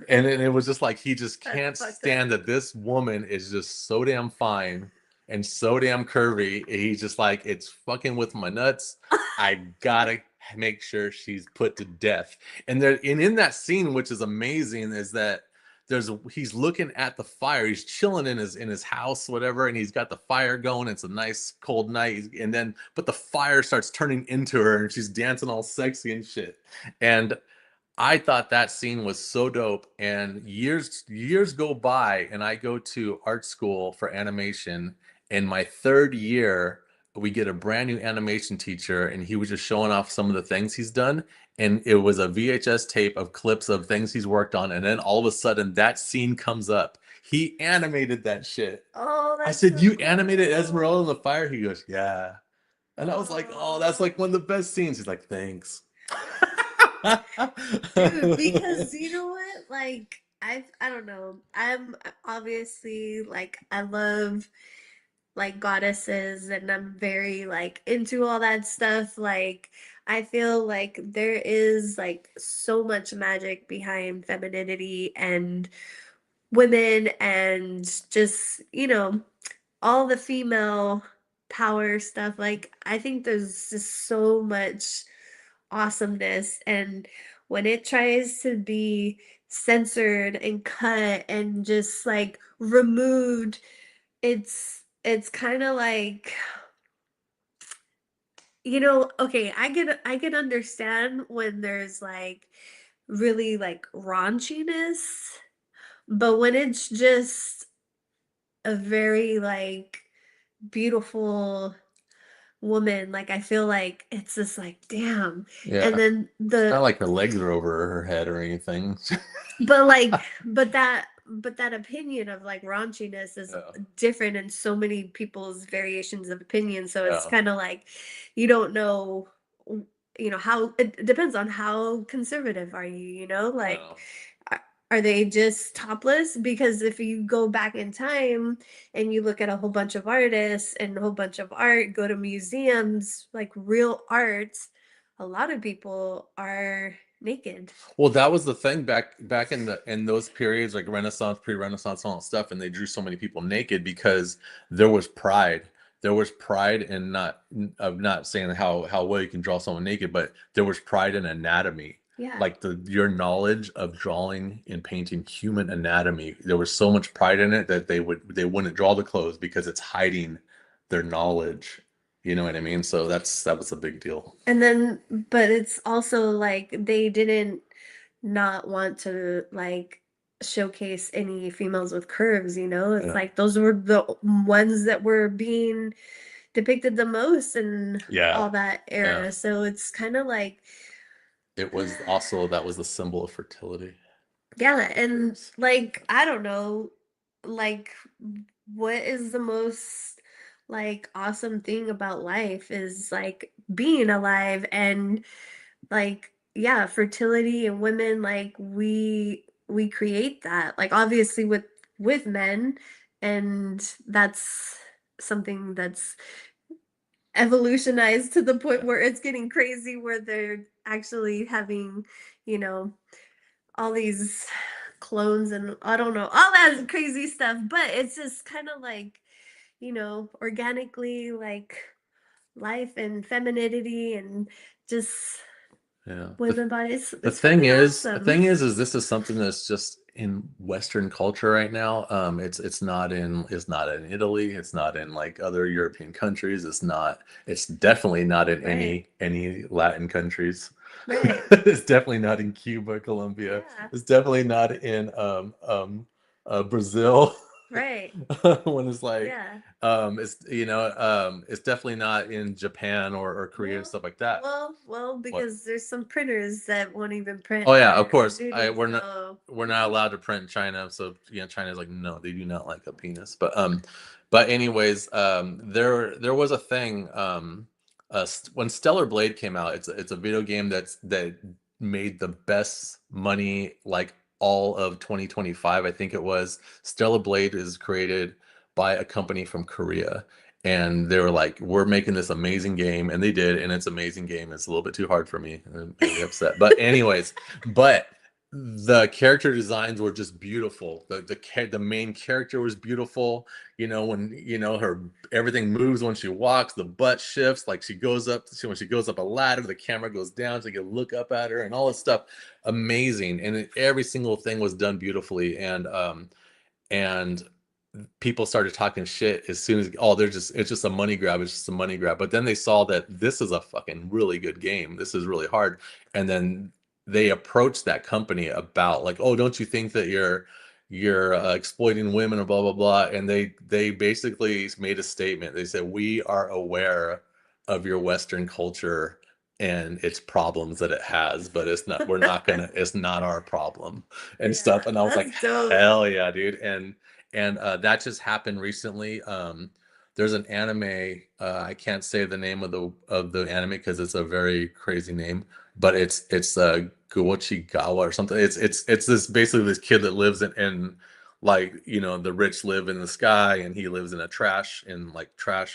And it was just like he just That's can't fucked up. stand that this woman is just so damn fine and so damn curvy. He's just like, it's fucking with my nuts. I gotta make sure she's put to death. And in that scene, which is amazing, is that he's looking at the fire. He's chilling in his house, whatever, and he's got the fire going. It's a nice cold night, and then but the fire starts turning into her, and she's dancing all sexy and shit. And I thought that scene was so dope. And years go by, and I go to art school for animation. In my third year, we get a brand new animation teacher, and he was just showing off some of the things he's done. And it was a VHS tape of clips of things he's worked on. And then all of a sudden, that scene comes up. He animated that shit. Oh, I that's said, so "You animated Esmeralda in cool. the Fire?" He goes, "Yeah." And I was like, "Oh, that's Oh, like one of the best scenes." He's like, "Thanks." dude, because you know what? Like, I don't know. I'm obviously like, I love like goddesses and I'm very like into all that stuff. Like I feel like there is like so much magic behind femininity and women and just, all the female power stuff. Like I think there's just so much awesomeness and when it tries to be censored and cut and just like removed, it's kind of like, okay, I can understand when there's like really like raunchiness, but when it's just a very like beautiful woman, like I feel like it's just like damn. And Yeah. then It's not the like her legs are over her head or anything. but like but that opinion of like raunchiness is Yeah. different in so many people's variations of opinion, so it's Yeah. kind of like you don't know, how it depends on how conservative are you, like Yeah. are are they just topless? Because if you go back in time and you look at a whole bunch of artists and a whole bunch of art, go to museums, like real art, a lot of people are naked. Well, that was the thing back in those periods, like Renaissance, pre-Renaissance, all that stuff, and they drew so many people naked because there was pride. There was pride in not saying how well you can draw someone naked, but there was pride in anatomy. Yeah. Like your knowledge of drawing and painting human anatomy, there was so much pride in it that they wouldn't draw the clothes because it's hiding their knowledge. You know what I mean? So that was a big deal. And then, but it's also like they didn't not want to like showcase any females with curves, It's Yeah. like those were the ones that were being depicted the most in Yeah. all that Yeah. era. So it's kind of like, It was also that was the symbol of fertility. yeah, and Curves. like I don't know, like what is the most like awesome thing about life is like being alive and like yeah, fertility and women, like we create that, like obviously with men, and that's something that's evolutionized to the point Yeah. where it's getting crazy where they're actually having, you know all these clones and I don't know, all that crazy stuff, but it's just kind of like, organically like life and femininity and just Yeah. women bodies. The It's fucking awesome. is this is something that's just in Western culture right now. It's not in Italy. It's not in like other European countries. It's definitely not in Right, any Latin countries. right. It's definitely not in Cuba, Colombia. Yeah, It's definitely not in Brazil. right. When it's like Yeah. it's definitely not in Japan or Korea and Well, stuff like that. well, What? because there's some printers that won't even print Oh yeah, of our course. nudity, so We're not allowed to print in China, so China's like no, they do not like a penis. But anyways, there was a thing when Stellar Blade came out. It's a video game that made the best money like all of 2025, I think it was. Stellar Blade is created by a company from Korea, and they were like, we're making this amazing game, and they did, and it's an amazing game. It's a little bit too hard for me, and it made me upset. But anyways, but the character designs were just beautiful. The main character was beautiful. When her everything moves when she walks, the butt shifts, like when she goes up a ladder, the camera goes down so you can look up at her and all this stuff. Amazing. And every single thing was done beautifully. And people started talking shit as soon as it's just a money grab. It's just a money grab. But then they saw that this is a fucking really good game. This is really hard. And then they approached that company about like, oh, don't you think that you're exploiting women or blah blah blah? And they basically made a statement. They said, we are aware of your Western culture and its problems that it has, but it's not our problem and stuff. yeah, And I was like, that's dope. hell yeah, dude. And that just happened recently. There's an anime. I can't say the name of the anime because it's a very crazy name, but it's Guochigawa or something. It's this basically this kid that lives in like the rich live in the sky, and he lives in a trash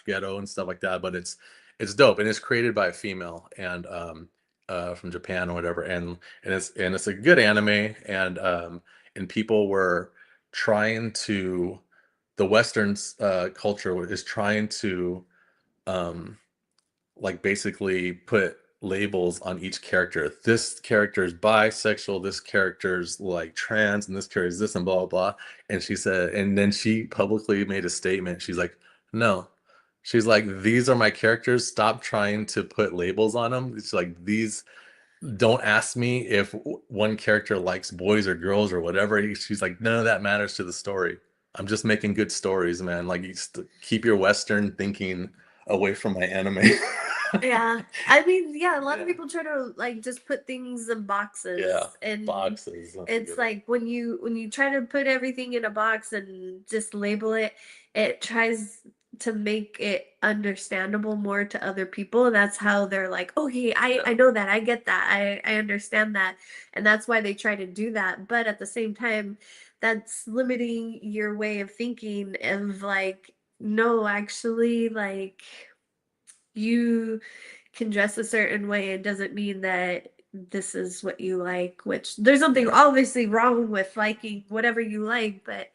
ghetto and stuff like that. But it's dope, and it's created by a female and from Japan or whatever, and it's a good anime, and people were trying to the Western culture is trying to um, like basically put labels on each character. This character is bisexual, this character's like trans, and this character is this and blah blah blah. And she said, and then she publicly made a statement. She's like, no. She's like, these are my characters. Stop trying to put labels on them. It's like these don't ask me if one character likes boys or girls or whatever. She's like, none of that matters to the story. I'm just making good stories, man. Like, keep your Western thinking away from my anime. Yeah. I mean, yeah, a lot of Yeah. people try to like just put things in Yeah. boxes, and Boxes. That's a it's good one. like when you try to put everything in a box and just label it, it tries to make it understandable more to other people, and that's how they're like, okay, I Yeah. know that, I get that, I understand that, and that's why they try to do that. But at the same time, that's limiting your way of thinking of like, no, actually, like you can dress a certain way. It doesn't mean that this is what you like, which there's something Yeah. obviously wrong with liking whatever you like, but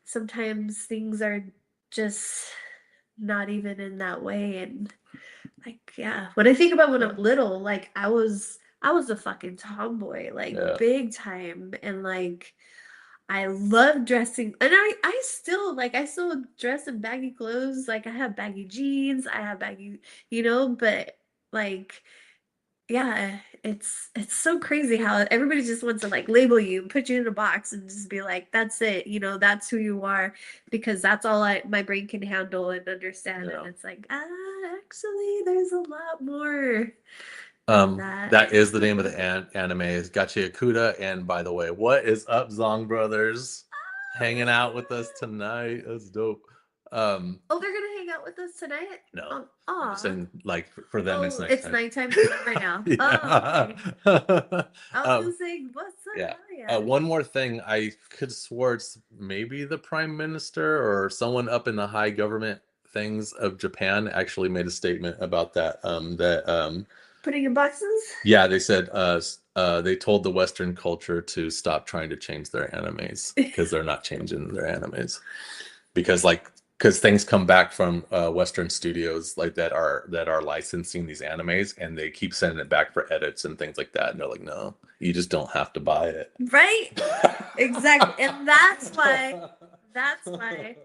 sometimes things are just not even in that way. And like, yeah, when I think about when Yeah. I'm little, like I was a fucking tomboy, like Yeah. big time. And like I love dressing, and I still dress in baggy clothes. Like I have baggy jeans, I have baggy, but like yeah, it's so crazy how everybody just wants to like label you, put you in a box and just be like, that's it, that's who you are, because that's all my brain can handle and understand. And Yeah. it's like, actually there's a lot more than that. That is the name of the anime is Gachi Akuda. And by the way, what is up, Zong Brothers? Hanging out with us tonight. That's dope. Um, Oh, they're gonna hang out with us tonight? no, I'm just Aw. saying, like for them, it's Oh, it's nighttime. nighttime for them right now. Oh, Yeah. okay. I was um, gonna say, what's up? yeah. Hell yeah. One more thing, I could swear it's maybe the prime minister or someone up in the high government things of Japan actually made a statement about that. Putting in boxes? Yeah, they said they told the Western culture to stop trying to change their animes because they're not changing their animes because like because things come back from Western studios like that are licensing these animes, and they keep sending it back for edits and things like that. And they're like, no, you just don't have to buy it. Right? Exactly. And that's why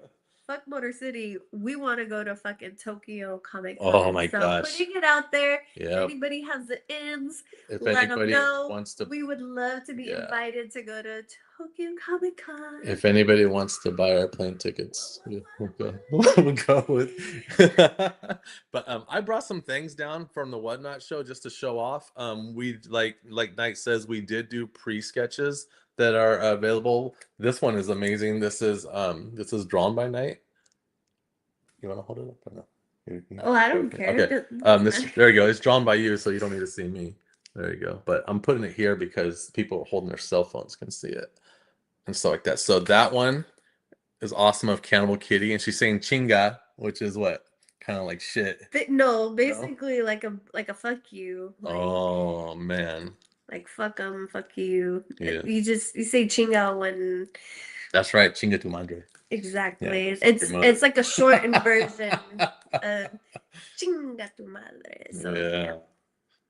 fuck Motor City. We want to go to fucking Tokyo Comic Con. Oh my So gosh. putting it out there. Yeah. Anybody has the ins, If let them anybody know. wants to, We would love to be yeah. invited to go to Tokyo Comic Con. If anybody wants to buy our plane tickets, we'll go. We'll go with. But I brought some things down from the Whatnot show just to show off. We like Knight says, we did do pre-sketches that are available. This one is amazing. This is drawn by Knight. You want to hold it up or no? Oh, I don't care. Okay. There you go. It's drawn by you, so you don't need to see me. There you go. But I'm putting it here because people holding their cell phones can see it and stuff like that. So that one is awesome of Cannibal Kitty, and she's saying chinga, which is what? Kind of like shit. No, basically like a fuck you. Like, oh man. Like fuck them, fuck you. Yeah. You say chinga when. That's right, chinga tu madre. Exactly. Yeah, it's like a shortened version of chinga tu madre. So,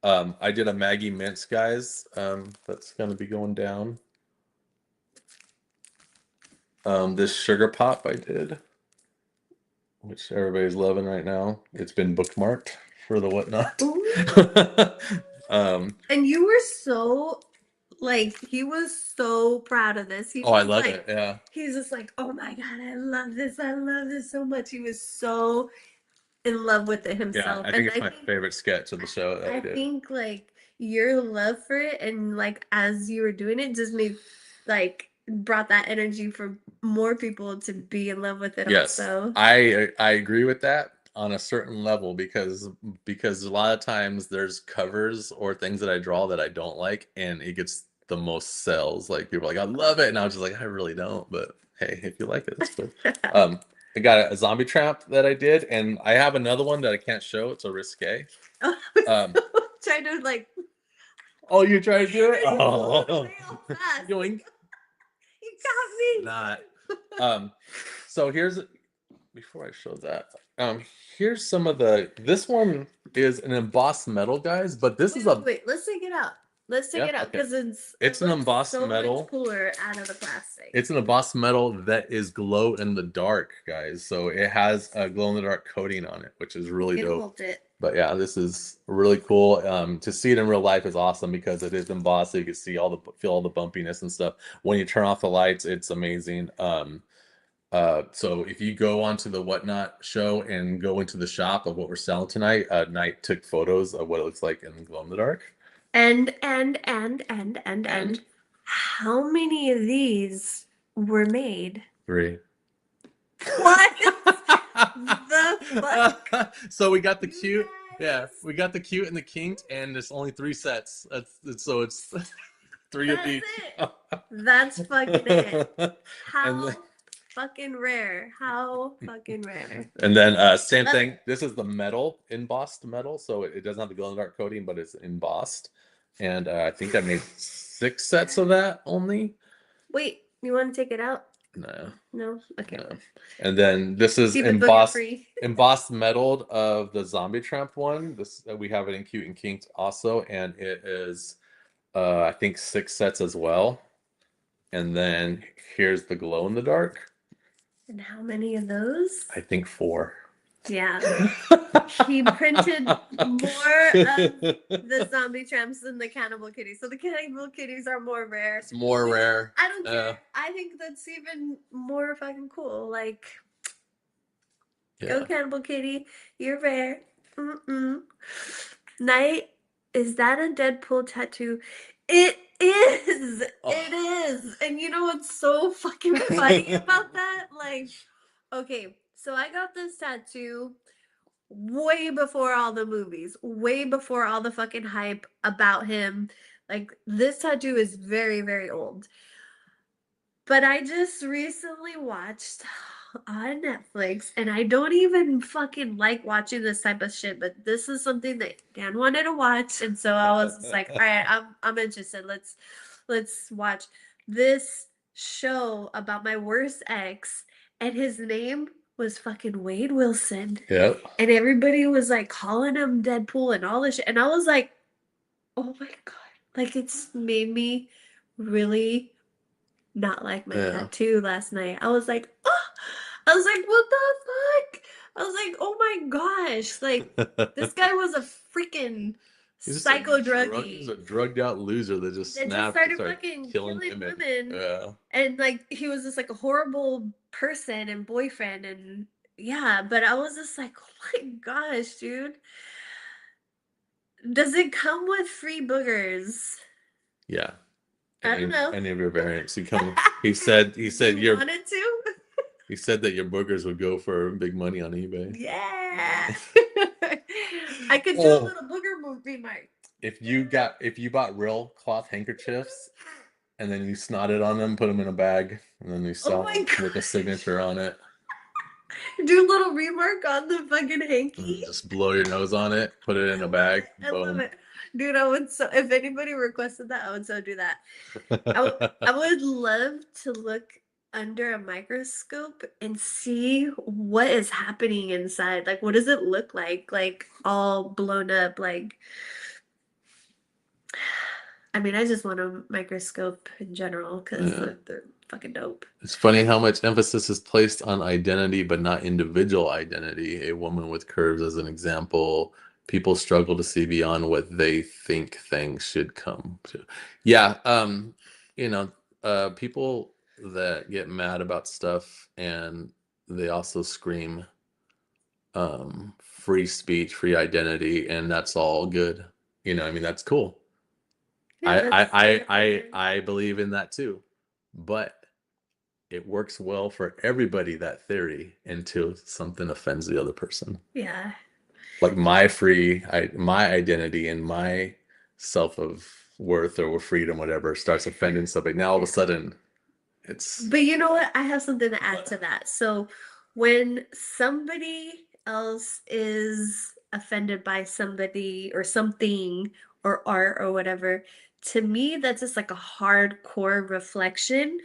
yeah. I did a Maggie Mints, guys. That's gonna be going down. This sugar pop I did, which everybody's loving right now. It's been bookmarked for the Whatnot. And you were so he was so proud of this. I love it. Yeah. He's just like, oh my God, I love this. I love this so much. He was so in love with it himself. Yeah, I think it's my favorite sketch of the show. I think your love for it and as you were doing it just made brought that energy for more people to be in love with it. Yes, also. I agree with that on a certain level because a lot of times there's covers or things that I draw that I don't like, and it gets the most sells. Like people are like, I love it, and I was just like, I really don't, but hey, if you like it, it's good. I got a zombie trap that I did, and I have another one that I can't show. It's a risque. Trying to Oh, you trying to do it? Oh, yoink. You got me. Not. So here's, before I show that, here's some of this one is an embossed metal, guys, but this is wait, let's take it out. Let's take it out because it's an embossed metal. Much cooler out of the plastic. It's an embossed metal that is glow in the dark, guys. So it has a glow in the dark coating on it, which is really dope. But yeah, this is really cool. To see it in real life is awesome because it is embossed, so you can see feel all the bumpiness and stuff. When you turn off the lights, it's amazing. So if you go onto the Whatnot show and go into the shop of what we're selling tonight, Knight took photos of what it looks like in glow in the dark. And how many of these were made? 3. What the fuck? So we got the cute. Yeah, we got the cute and the kinked, and there's only 3 sets. So it's 3 of each. That's fucking it. How fucking rare. How fucking rare. And then same thing. This is the metal, embossed metal. So it doesn't have the glow in the dark coating, but it's embossed. And I think I made 6 sets of that only. Wait, you want to take it out? No. No? Okay. No. And then this is embossed metal of the zombie tramp one. We have it in cute and kinked also, and it is I think 6 sets as well. And then here's the glow in the dark. And how many of those? I think 4. Yeah. He printed more of the zombie tramps than the cannibal kitties. So the cannibal kitties are more rare. It's more rare. I don't care. I think that's even more fucking cool. Go cannibal kitty. You're rare. Knight, is that a Deadpool tattoo? It is. Oh. It is. And you know what's so fucking funny about that? Okay, so I got this tattoo way before all the movies, way before all the fucking hype about him. This tattoo is very, very old. But I just recently watched on Netflix, and I don't even fucking like watching this type of shit, but this is something that Dan wanted to watch, and so I was just like, all right, I'm interested. Let's watch this show about my worst ex, and his name was fucking Wade Wilson. Yep. And everybody was like calling him Deadpool and all this shit. And I was like, oh my God. Like it's made me really not like my Yeah. tattoo last night. I was like, oh, I was like, what the fuck? I was like, oh my gosh. Like this guy was a freaking psycho He's druggie a drugged out loser that just that just snapped to started start fucking killing killing women. women. Yeah. And like he was just like a horrible person and boyfriend and yeah, but I was just like, oh my gosh, dude. Does it come with free boogers? Yeah. I don't know. Any of your variants. He said You your wanted to? he said that your boogers would go for big money on eBay. Yeah. I could do a Oh, little booger movie, Mark. if you bought real cloth handkerchiefs and then you snotted on them, put them in a bag, and then you Oh sell my them with a God. signature on it, Do a little remark on the fucking and hanky. just blow your nose on it, put it I in a love bag, it. I love boom. it. Dude, I would so if anybody requested that, I would so do that. I would love to look under a microscope and see what is happening inside. Like, what does it look like? Like, all blown up. Like, I mean, I just want a microscope in general because Yeah. they're fucking dope. It's funny how much emphasis is placed on identity, but not individual identity. A woman with curves, as an example, people struggle to see beyond what they think things should come to. Yeah, you know, people that get mad about stuff and they also scream free speech, free identity, and that's all good. I mean, that's cool. Yeah, that's their opinion. I believe in that too. But it works well for everybody, that theory, until something offends the other person. Yeah. Like my identity and my self of worth or freedom, whatever, starts offending somebody. Now all of a sudden it's But you know what? I have something to add to that. So when somebody else is offended by somebody or something or art or whatever, to me, that's just like a hardcore reflection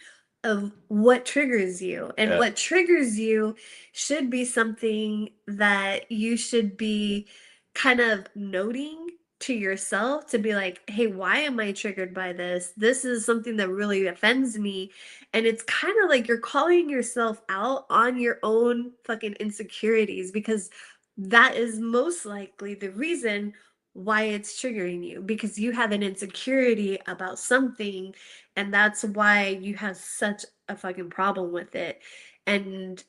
of what triggers you. And yeah, what triggers you should be something that you should be kind of noting to yourself to be like, hey, why am I triggered by this? This is something that really offends me, and it's kind of like you're calling yourself out on your own fucking insecurities because that is most likely the reason why it's triggering you because you have an insecurity about something and that's why you have such a fucking problem with it. And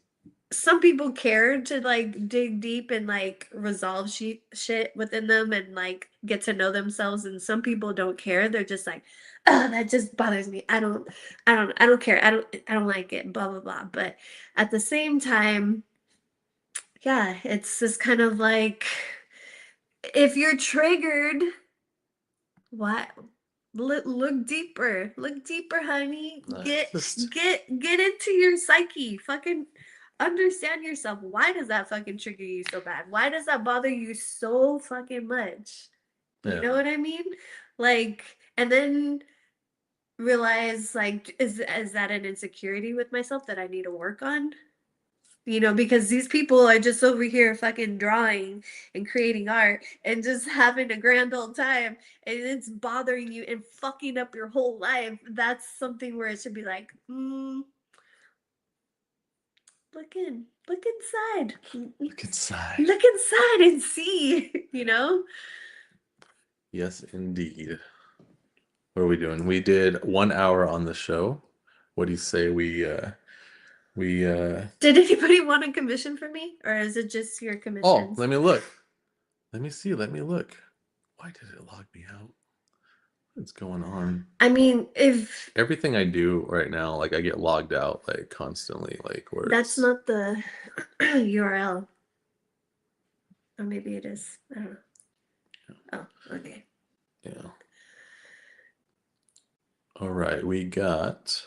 some people care to like dig deep and like resolve shit within them and like get to know themselves, and some people don't care. They're just like, oh, that just bothers me. I don't care. I don't like it, blah blah blah. But at the same time, yeah, it's just kind of like if you're triggered, what? Look deeper, honey. Get just get into your psyche. Fucking understand yourself. Why does that fucking trigger you so bad? Why does that bother you so fucking much? You yeah. know what I mean? Like, and then realize like, is that an insecurity with myself that I need to work on? Because these people are just over here fucking drawing and creating art and just having a grand old time, and it's bothering you and fucking up your whole life. That's something where it should be like, look inside, Look inside. look inside and see. Yes, indeed. What are we doing? We did 1 hour on the show. What do you say we Did anybody want a commission for me, or is it just your oh, commissions? let me look. Let me see. Let me look. Why did it log me out? What's going on? I mean, if Everything I do right now, like I get logged out like constantly, like where that's it's not the URL, or maybe it is. I don't know. Oh, okay. yeah. All right, we got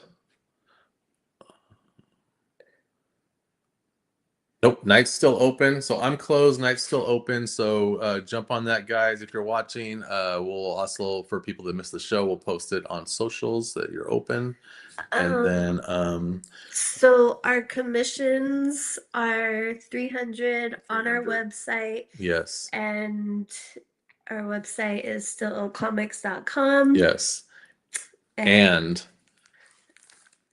nope, night's still open. So I'm closed, night's still open. So jump on that, guys. If you're watching, we'll also, for people that missed the show, we'll post it on socials that you're open. And then Um, so our commissions are 300 on our 300. website, Yes. and our website is still comics.com. Yes. And And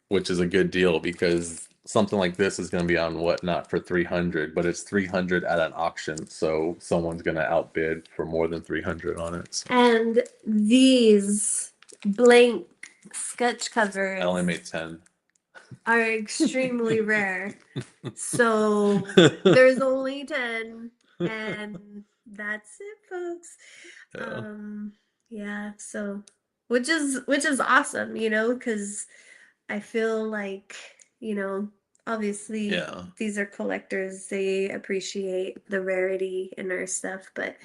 which is a good deal because something like this is going to be on Whatnot for 300, but it's 300 at an auction, so someone's going to outbid for more than 300 on it. So and these blank sketch I covers only made 10. are extremely rare. So there's only 10, and that's it, folks. Yeah. Um, yeah, so which is awesome, because I feel like, obviously Yeah. these are collectors. They appreciate the rarity in our stuff, but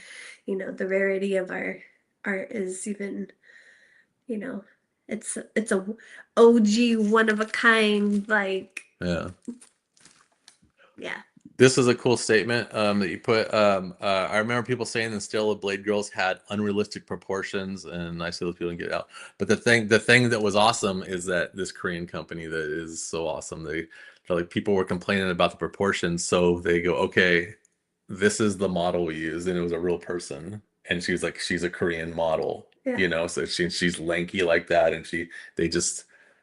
the rarity of our art is even, you know, it's a OG one of a kind, like, Yeah. yeah. This is a cool statement that you put. I remember people saying the Still of Blade Girls had unrealistic proportions, and I see those people didn't get it out. But the thing that was awesome is that this Korean company that is so awesome, they're like people were complaining about the proportions, so they go, okay, this is the model we use, and it was a real person, and she was like, she's a Korean model, Yeah. so she's lanky like that, and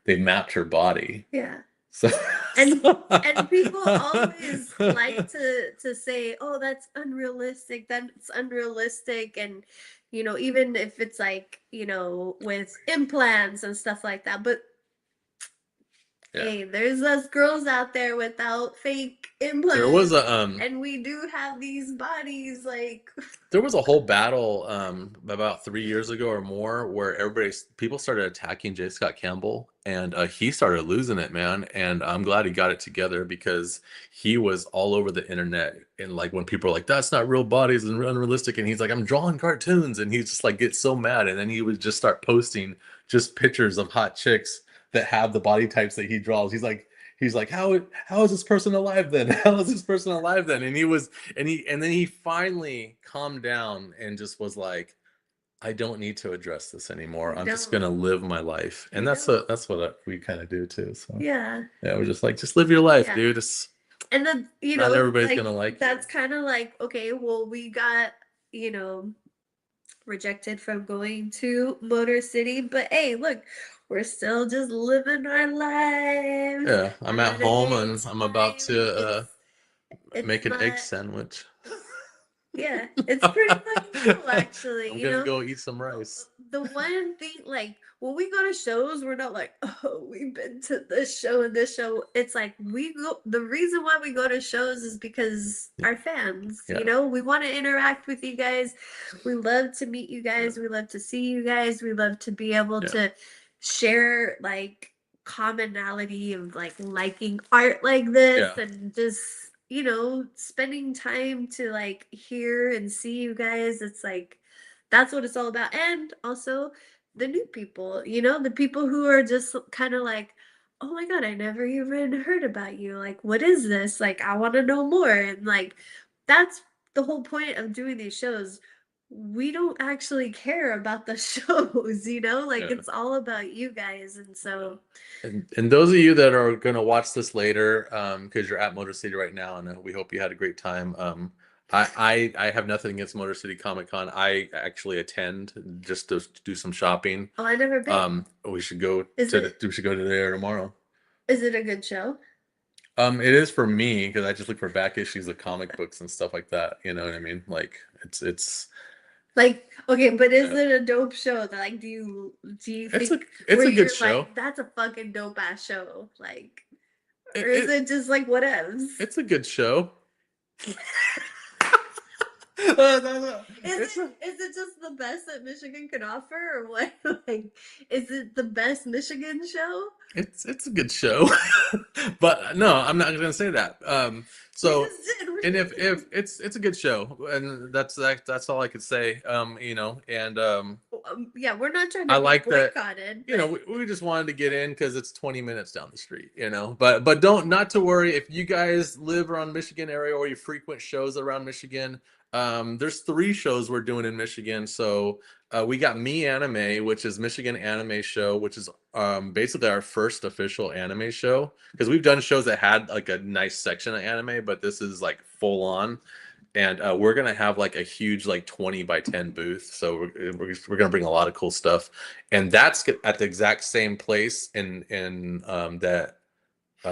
they mapped her body, Yeah. so. And people always like to say, "Oh, that's unrealistic. That's unrealistic." And even if it's like, with implants and stuff like that. But Yeah. hey, there's us girls out there without fake There was implants, a and we do have these bodies like there was a whole battle about 3 years ago or more where people started attacking J. Scott Campbell, and he started losing it, man. And I'm glad he got it together because he was all over the internet, and like when people are like, "That's not real bodies and unrealistic," and he's like, "I'm drawing cartoons," and he's just like gets so mad, and then he would just start posting just pictures of hot chicks that have the body types that he draws. He's like, how is this person alive then? How is this person alive then? And then he finally calmed down and just was like, I don't need to address this anymore. you I'm just don't, gonna live my life. And you don't. that's what we kind of do too. So Yeah, yeah, we're just like, just live your life, yeah. dude. It's And then, not everybody's like gonna like you. that's kind of like, okay, well, we got, you know, rejected from going to Motor City, but hey, look, we're still just living our lives, Yeah, I'm at having a home great and I'm about time. to It's make an egg not, sandwich. yeah, it's pretty fucking cool, actually. I'm gonna go eat some rice. The one thing, like, when we go to shows, we're not like, oh, we've been to this show and this show. It's like the reason why we go to shows is because Yeah, our fans, yeah, we want to interact with you guys. We love to meet you yeah, guys. We love to see you guys. We love to be able yeah, to share, like, commonality of, like, liking art like this, yeah. and just spending time to, like, hear and see you guys. It's like that's what it's all about. And also the new people, the people who are just kind of like, oh my God, I never even heard about you. Like, what is this? Like, I want to know more. And like, that's the whole point of doing these shows. We don't actually care about the shows, like Yeah. it's all about you guys. And so, And those of you that are going to watch this later, because you're at Motor City right now, and we hope you had a great time. I have nothing against Motor City Comic Con. I actually attend just to do some shopping. oh, I never been. We should go Is it to there tomorrow. is it a good show? It is for me because I just look for back issues of comic books and stuff like that. You know what I mean? Like it's Like, okay, but is uh, it a dope show that, like, do you it's a think it's where a good you're show. like, that's a fucking dope ass show? Like, or It, is it it just like whatevs? it's a good show. Is It's it a is it just the best that Michigan can offer, or what? Like, is it the best Michigan show? it's a good show. But no, I'm not gonna say that. We So just did. We and just if did. it's a good show, and that's all I could say. And Yeah, we're not trying to I be like that. boycotted, but We just wanted to get in because it's 20 minutes down the street. But don't not to worry if you guys live around Michigan area or you frequent shows around Michigan. There's 3 shows we're doing in Michigan. So we got Me Anime, which is Michigan Anime Show, which is basically our first official anime show. Because we've done shows that had like a nice section of anime, but this is like full on. And we're gonna have like a huge like 20 by 10 booth. So we're gonna bring a lot of cool stuff, and that's at the exact same place in that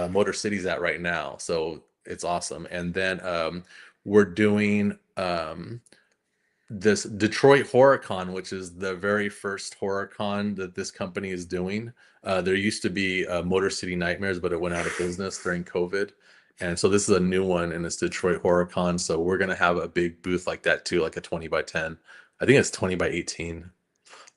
Motor City's at right now. So it's awesome. And then we're doing this Detroit Horror Con, which is the very first horror con that this company is doing. There used to be Motor City Nightmares, but it went out of business during COVID. And so this is a new one, and it's Detroit Horror Con. So we're gonna have a big booth like that too, like a 20 by 10. I think it's 20 by 18.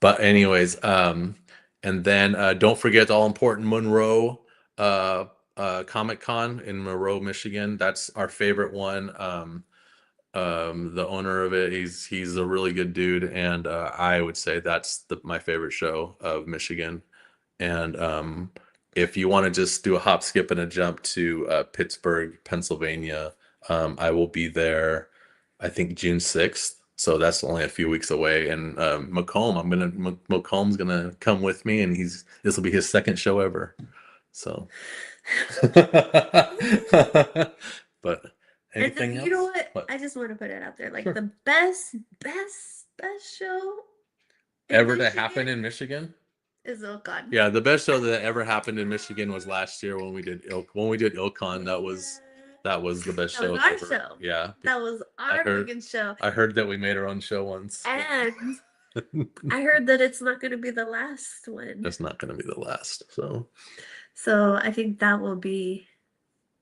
But anyways, and then don't forget the all important Monroe Comic Con in Monroe, Michigan. That's our favorite one. The owner of it, he's a really good dude, and I would say that's my favorite show of Michigan. And if you want to just do a hop, skip, and a jump to Pittsburgh, Pennsylvania, I will be there. I think June 6th. So that's only a few weeks away. And Macomb's gonna come with me, and this will be his second show ever. So, but anything You else? know what? What? I just want to put it out there. Like Sure. the best show in Ever to happen Michigan in Michigan? is Ilcon. Yeah, the best show that ever happened in Michigan was last year when we did Ilcon. That was the best That show was our ever. show. Yeah. That was our heard- freaking show. I heard that we made our own show once. And I heard that it's not going to be the last one. It's not going to be the last. So I think that will be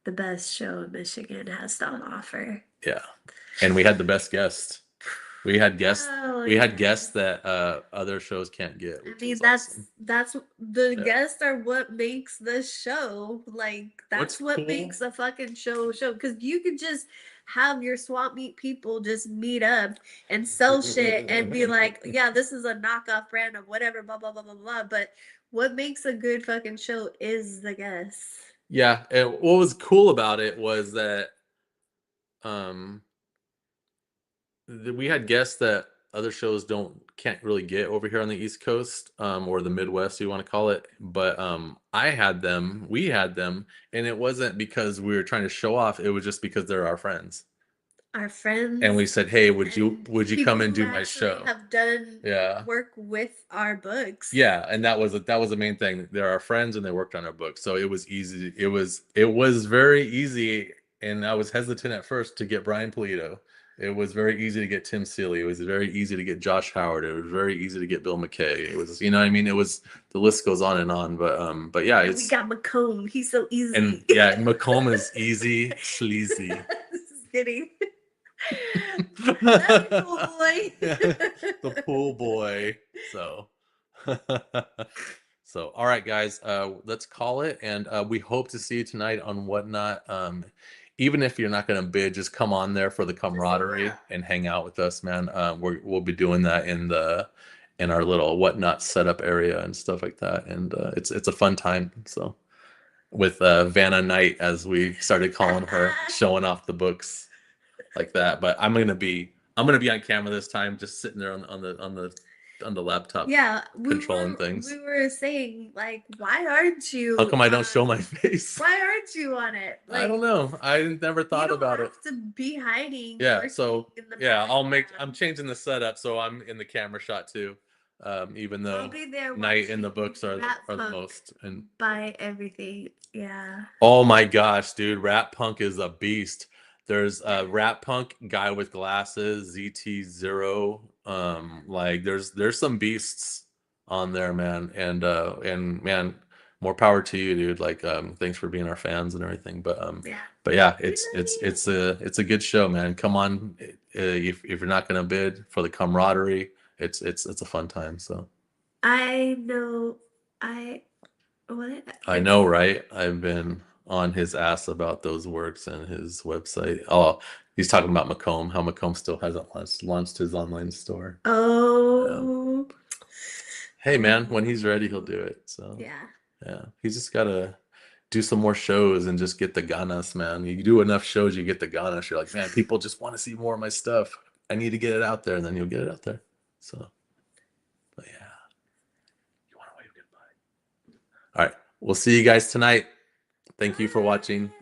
the best show Michigan has to offer. Yeah. And we had the best guests. We had guests. Oh, We had yeah. guests that other shows can't get. I which mean, is that's awesome. the Yeah. guests are what makes the show. Like that's What's what cool- makes a fucking show. Because you could just have your swap meet people just meet up and sell shit and be like, yeah, this is a knockoff brand of whatever, blah blah blah blah blah. But what makes a good fucking show is the guests. Yeah, and what was cool about it was that um we had guests that other shows can't really get over here on the East Coast, or the Midwest, you want to call it. But we had them, and it wasn't because we were trying to show off. It was just because they're our friends, Our friends. and we said, "Hey, would you people come and who do my actually show?" Have done Yeah. work with our books. Yeah, and that was the main thing. They're our friends, and they worked on our book, so it was easy. It was very easy, and I was hesitant at first to get Brian Polito. It was very easy to get Tim Seeley. It was very easy to get Josh Howard. It was very easy to get Bill McKay. It was, you know what I mean? It was, the list goes on and on. But yeah, And we got Macomb. He's so easy. and yeah, Macomb is easy, sleazy. Just kidding. That's a cool boy. The pool boy. So, so all right, guys, let's call it, and we hope to see you tonight on Whatnot. Even if you're not going to bid, just come on there for the camaraderie and hang out with us, man. We'll be doing that in our little Whatnot setup area and stuff like that, and it's a fun time. So with Vanna Knight, as we started calling her, showing off the books like that. But I'm gonna be on camera this time, just sitting there on the laptop. Yeah, controlling things. We were saying, like, why aren't you? How come I don't show my face? Why aren't you on it? Like, I don't know. I never thought about it. You don't have to be hiding. Yeah. So in the yeah, background. I'm changing the setup so I'm in the camera shot too. Even I'll though be there Night and the watching books are Rat the Punk most. And buy everything. Yeah. oh my gosh, dude, Rat Punk is a beast. There's a Rat Punk guy with glasses, ZT0. Like there's some beasts on there, man. And man, more power to you, dude. Like thanks for being our fans and everything. But yeah, it's a good show, man. Come on, if you're not gonna bid for the camaraderie, it's a fun time. So I know. What? I know, right? I've been on his ass about those works and his website. Oh, he's talking about Macomb, how Macomb still hasn't launched his online store. Oh. Hey, man, when he's ready, he'll do it. So yeah, he's just gotta do some more shows and just get the ganas, man. You do enough shows, you get the ganas. You're like, man, people just want to see more of my stuff. I need to get it out there, and then you'll get it out there. So, but yeah, you want to wave goodbye. All right, we'll see you guys tonight. Thank you for watching.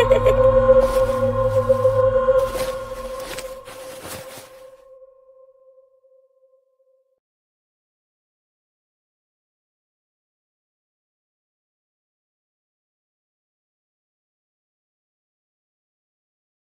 Bye.